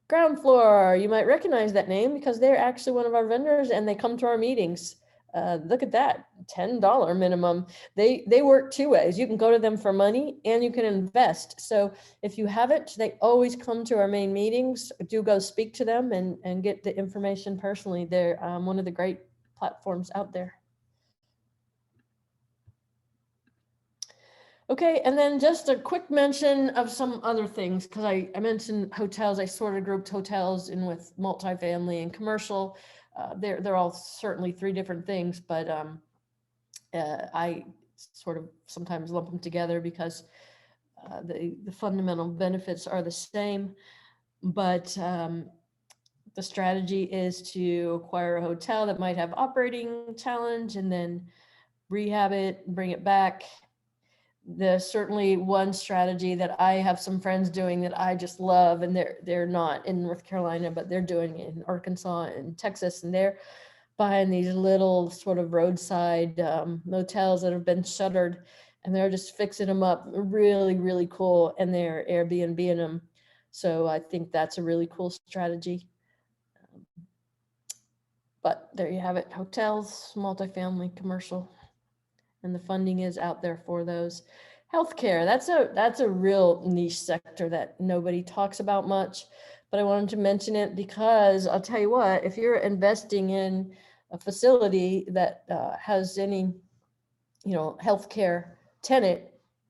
Ground Floor, you might recognize that name because they're actually one of our vendors and they come to our meetings. Look at that, $10 minimum. They work two ways. You can go to them for money and you can invest. So if you haven't, they always come to our main meetings. Do go speak to them and get the information personally. They're one of the great platforms out there. Okay, and then just a quick mention of some other things, because I mentioned hotels. I sort of grouped hotels in with multifamily and commercial. They're all certainly three different things, but I sort of sometimes lump them together because the fundamental benefits are the same. But the strategy is to acquire a hotel that might have operating challenge and then rehab it, bring it back. There's certainly one strategy that I have some friends doing that I just love, and they're not in North Carolina, but they're doing it in Arkansas and Texas, and they're buying these little sort of roadside motels that have been shuttered, and they're just fixing them up really, really cool, and they're Airbnb-ing them. So I think that's a really cool strategy. But there you have it, hotels, multifamily, commercial, and the funding is out there for those. Healthcare, that's a real niche sector that nobody talks about much, but I wanted to mention it because I'll tell you what, if you're investing in a facility that has any, healthcare tenant,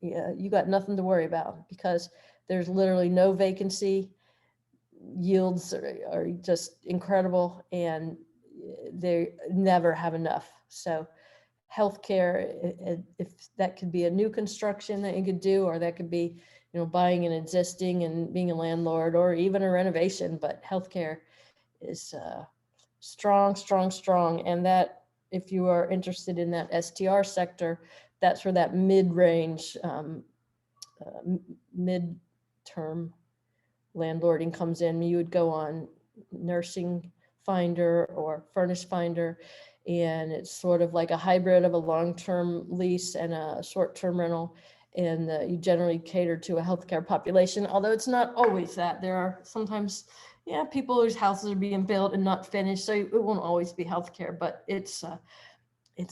you got nothing to worry about because there's literally no vacancy. Yields are just incredible, and they never have enough. So healthcare, if that could be a new construction that you could do, or that could be, buying an existing and being a landlord, or even a renovation. But healthcare is strong, strong, strong. And that, if you are interested in that STR sector, that's where that mid-range, mid-term landlording comes in. You would go on Nursing Finder or Furnish Finder, and it's sort of like a hybrid of a long-term lease and a short-term rental, and you generally cater to a healthcare population, although it's not always that. There are sometimes people whose houses are being built and not finished, so it won't always be healthcare, but it's a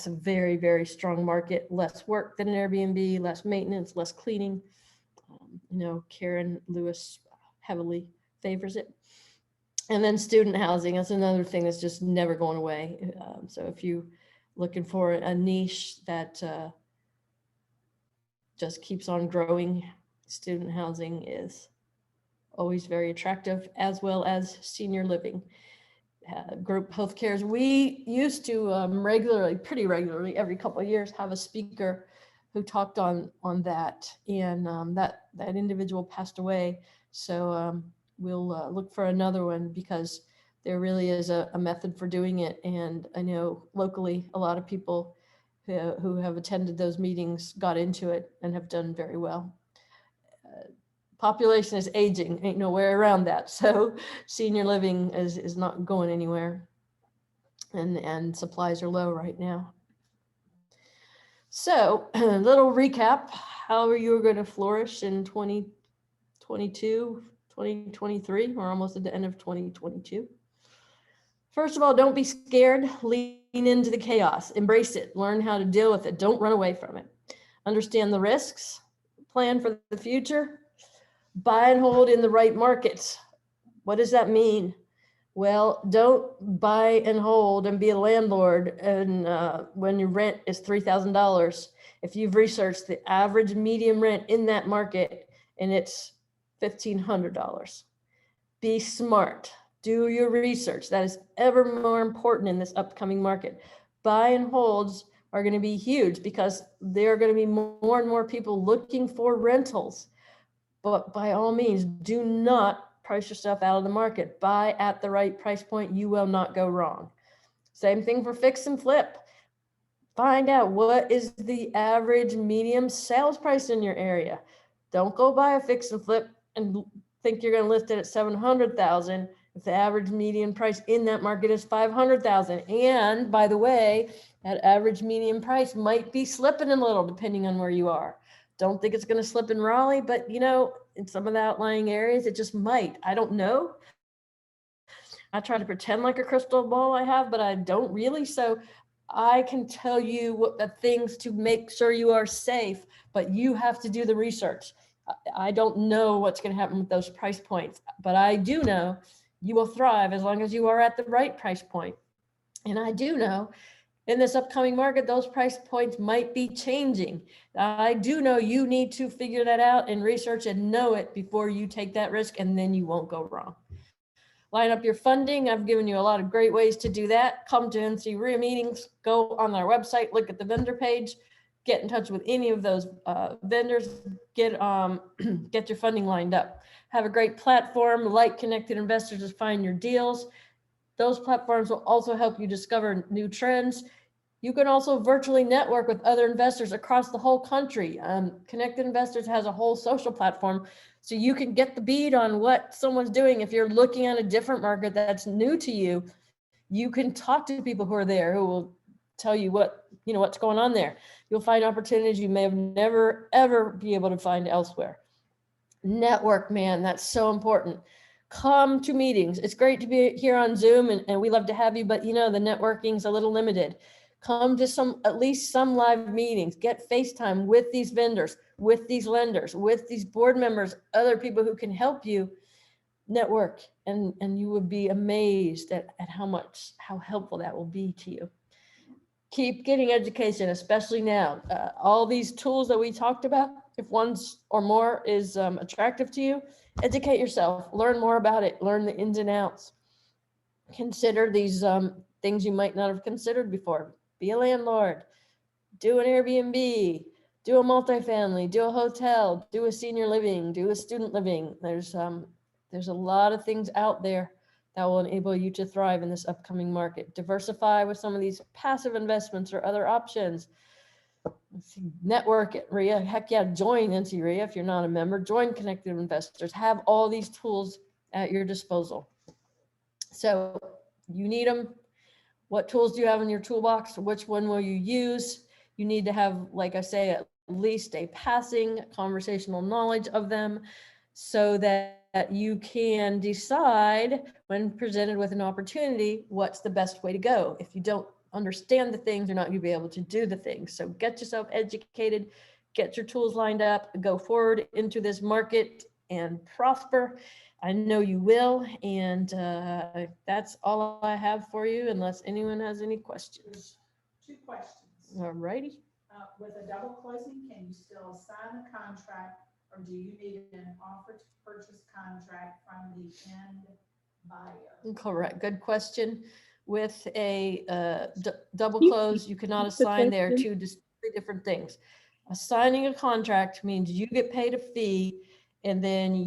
very, very strong market. Less work than an Airbnb, less maintenance, less cleaning. Karen Lewis heavily favors it. And then student housing, that's another thing that's just never going away. So if you're looking for a niche that just keeps on growing, student housing is always very attractive, as well as senior living. Group health cares. We used to pretty regularly, every couple of years, have a speaker who talked on that, and that individual passed away. So we'll look for another one, because there really is a method for doing it. And I know locally, a lot of people who have attended those meetings got into it and have done very well. Population is aging, ain't no way around that. So senior living is not going anywhere, and supplies are low right now. So a little recap, how are you going to flourish in 2022, 2023? We're almost at the end of 2022. First of all, don't be scared. Lean into the chaos. Embrace it. Learn how to deal with it. Don't run away from it. Understand the risks. Plan for the future. Buy and hold in the right markets. What does that mean? Well, don't buy and hold and be a landlord and when your rent is $3,000. If you've researched the average median rent in that market and it's $1,500, be smart. Do your research. That is ever more important in this upcoming market. Buy and holds are going to be huge because there are going to be more and more people looking for rentals. But by all means, do not price yourself out of the market. Buy at the right price point. You will not go wrong. Same thing for fix and flip. Find out what is the average medium sales price in your area. Don't go buy a fix and flip and think you're going to list it at 700,000 if the average median price in that market is 500,000. And by the way, that average median price might be slipping a little depending on where you are. Don't think it's going to slip in Raleigh, but you know, in some of the outlying areas, it just might. I don't know. I try to pretend like a crystal ball I have, but I don't really. So I can tell you what the things to make sure you are safe, but you have to do the research. I don't know what's going to happen with those price points, but I do know you will thrive as long as you are at the right price point. And I do know in this upcoming market, those price points might be changing. I do know you need to figure that out and research and know it before you take that risk, and then you won't go wrong. Line up your funding. I've given you a lot of great ways to do that. Come to NC RIA meetings, go on our website, look at the vendor page, get in touch with any of those vendors, get your funding lined up. Have a great platform, like Connected Investors, to find your deals. Those platforms will also help you discover new trends. You can also virtually network with other investors across the whole country. Connected Investors has a whole social platform, so you can get the bead on what someone's doing. If you're looking at a different market that's new to you, you can talk to people who are there who will tell you what's going on there. You'll find opportunities you may have never, ever be able to find elsewhere. Network, man, that's so important. Come to meetings. It's great to be here on Zoom, and we love to have you, but the networking's a little limited. Come to at least some live meetings, get FaceTime with these vendors, with these lenders, with these board members, other people who can help you network, and you would be amazed at how helpful that will be to you. Keep getting education, especially now. All these tools that we talked about, if one or more is attractive to you, educate yourself, learn more about it, learn the ins and outs. Consider these things you might not have considered before. Be a landlord, do an Airbnb, do a multifamily, do a hotel, do a senior living, do a student living. There's a lot of things out there that will enable you to thrive in this upcoming market. Diversify with some of these passive investments or other options. Network at RIA. Heck yeah, join NC RIA if you're not a member. Join Connected Investors. Have all these tools at your disposal. So you need them. What tools do you have in your toolbox? Which one will you use? You need to have, like I say, at least a passing conversational knowledge of them so that you can decide when presented with an opportunity, what's the best way to go. If you don't understand the things, you're not going to be able to do the things. So get yourself educated, get your tools lined up, go forward into this market and prosper. I know you will, and that's all I have for you, unless anyone has any questions. Two questions. All righty. With a double closing, can you still sign a contract, or do you need an offer to purchase contract from the end buyer? Correct. Good question. With a double close, you cannot assign there two different things. Assigning a contract means you get paid a fee, and then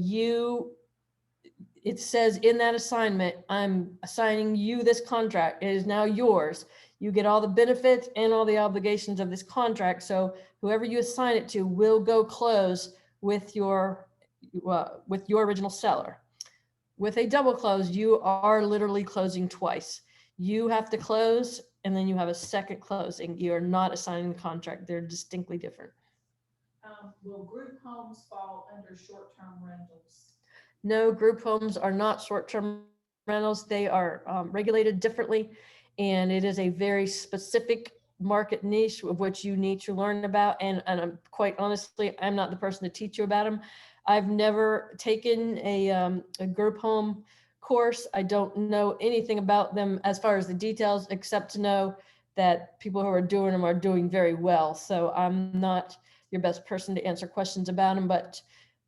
it says in that assignment, I'm assigning you this contract. It is now yours. You get all the benefits and all the obligations of this contract. So whoever you assign it to will go close with your original seller. With a double close, you are literally closing twice. You have to close, and then you have a second closing. You are not assigning the contract. They're distinctly different. Will group homes fall under short-term rentals? No, group homes are not short-term rentals. They are regulated differently, and it is a very specific market niche of which you need to learn about. And I'm quite honestly, I'm not the person to teach you about them. I've never taken a group home course. I don't know anything about them as far as the details, except to know that people who are doing them are doing very well. So I'm not your best person to answer questions about them, but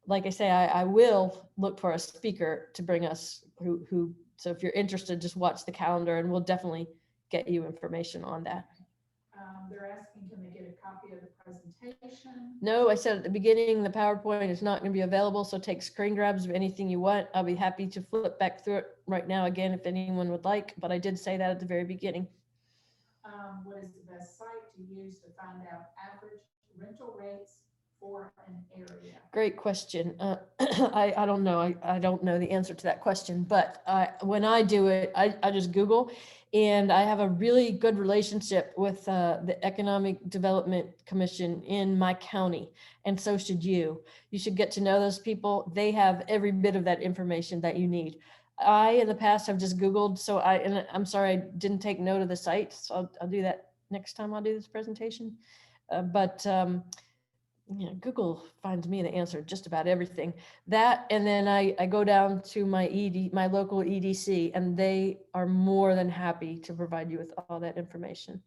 like I say, I will look for a speaker to bring us so if you're interested, just watch the calendar and we'll definitely get you information on that. They're asking, can they get a copy of the presentation? No, I said at the beginning, the PowerPoint is not going to be available, so take screen grabs of anything you want. I'll be happy to flip back through it right now again if anyone would like, but I did say that at the very beginning. what is the best site to use to find out average rental rates for an area? Great question. I don't know. I don't know the answer to that question, but when I do it, I just Google, and I have a really good relationship with the Economic Development Commission in my county, and so should you. You should get to know those people. They have every bit of that information that you need. I, in the past, have just Googled, so and I'm sorry I didn't take note of the site, so I'll do that next time I'll do this presentation. Yeah, Google finds me the answer to just about everything. That, and then I go down to my local EDC, and they are more than happy to provide you with all that information.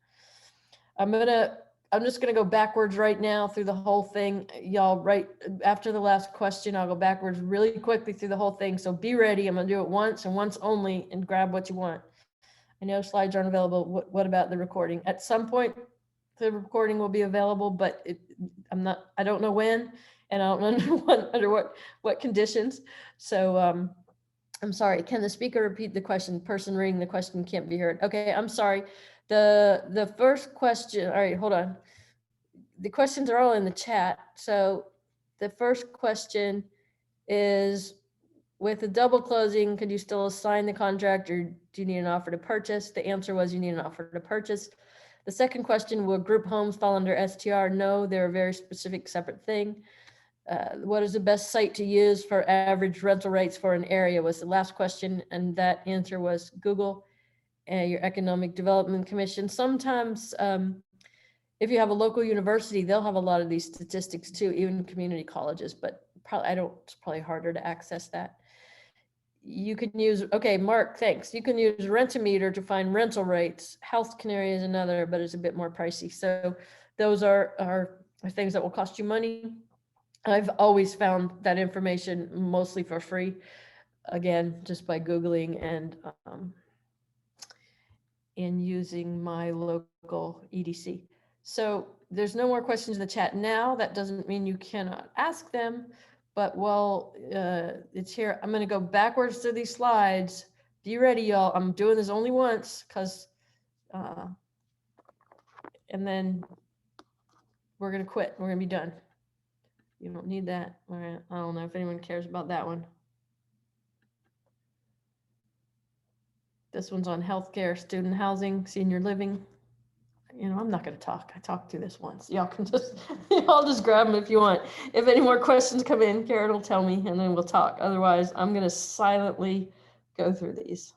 I'm just gonna go backwards right now through the whole thing. Y'all, right after the last question, I'll go backwards really quickly through the whole thing. So be ready. I'm gonna do it once and once only, and grab what you want. I know slides aren't available. What about the recording? At some point, the recording will be available, but I don't know when, and I don't know under what conditions. So I'm sorry. Can the speaker repeat the question? Person reading the question can't be heard. Okay, I'm sorry. The first question, all right, hold on. The questions are all in the chat. So the first question is, with a double closing, could you still assign the contract, or do you need an offer to purchase? The answer was you need an offer to purchase. The second question, will group homes fall under STR? No, they're a very specific separate thing. What is the best site to use for average rental rates for an area was the last question, and that answer was Google. Your Economic Development Commission. Sometimes if you have a local university, they'll have a lot of these statistics too, even community colleges, but it's probably harder to access that. You can use, okay, Mark, thanks. You can use Rent-A-Meter to find rental rates. Health Canary is another, but it's a bit more pricey. So those are things that will cost you money. I've always found that information mostly for free, again, just by Googling and using my local EDC. So there's no more questions in the chat now. That doesn't mean you cannot ask them. But while it's here, I'm going to go backwards through these slides. Be ready, y'all. I'm doing this only once because, and then we're going to quit. We're going to be done. You don't need that. I don't know if anyone cares about that one. This one's on healthcare, student housing, senior living. You know, I'm not going to talk. I talked through this once. Y'all can I'll just grab them if you want. If any more questions come in, Karen will tell me, and then we'll talk. Otherwise, I'm going to silently go through these.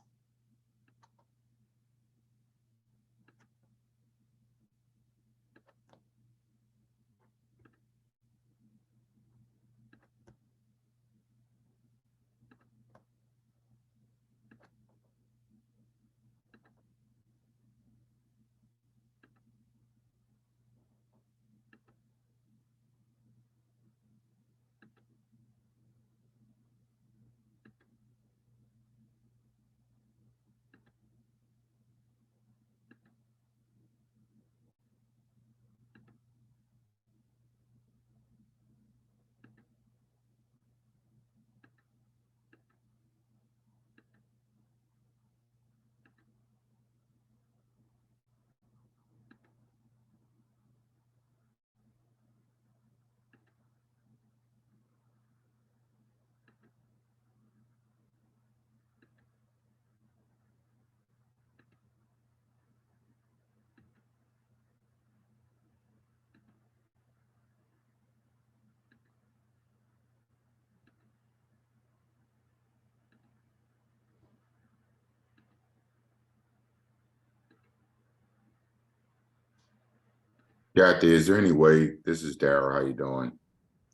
Kathy, is there any way, this is Daryl, how you doing?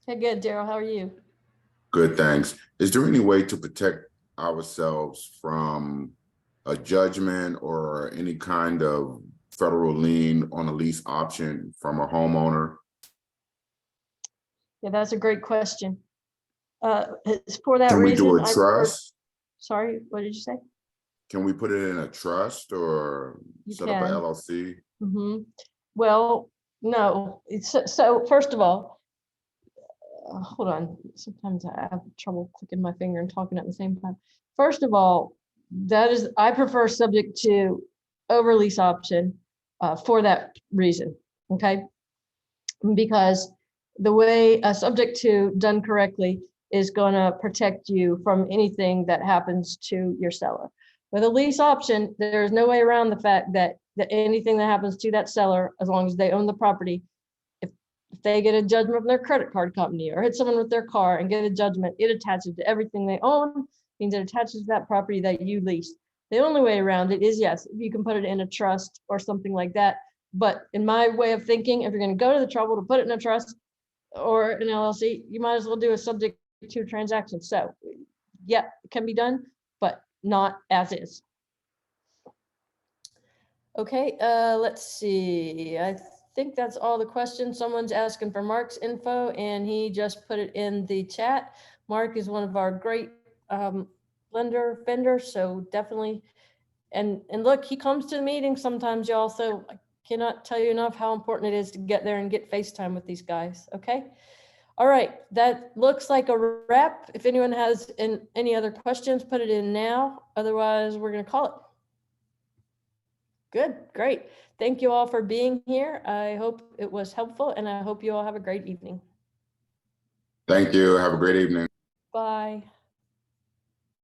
Hey, good, Daryl, how are you? Good, thanks. Is there any way to protect ourselves from a judgment or any kind of federal lien on a lease option from a homeowner? Yeah, that's a great question. It's for that Can we reason. do a trust? Sorry, what did you say? Can we put it in a trust or set up an LLC? Mm-hmm. Well, no. So first of all, hold on. Sometimes I have trouble clicking my finger and talking at the same time. First of all, I prefer subject to overlease option. for that reason, okay? Because the way a subject to done correctly is gonna protect you from anything that happens to your seller. With a lease option, there's no way around the fact that anything that happens to that seller, as long as they own the property, if they get a judgment from their credit card company or hit someone with their car and get a judgment, it attaches to everything they own, means it attaches to that property that you leased. The only way around it is, yes, you can put it in a trust or something like that. But in my way of thinking, if you're going to go to the trouble to put it in a trust or an LLC, you might as well do a subject to transaction. So yeah, it can be done, but not as is. Okay, let's see. I think that's all the questions. Someone's asking for Mark's info and he just put it in the chat. Mark is one of our great lender vendors, so definitely. And look, he comes to the meetings sometimes, y'all, so I cannot tell you enough how important it is to get there and get FaceTime with these guys, okay? All right, that looks like a wrap. If anyone has any other questions, put it in now. Otherwise, we're gonna call it. Good, great. Thank you all for being here. I hope it was helpful and I hope you all have a great evening. Thank you. Have a great evening. Bye.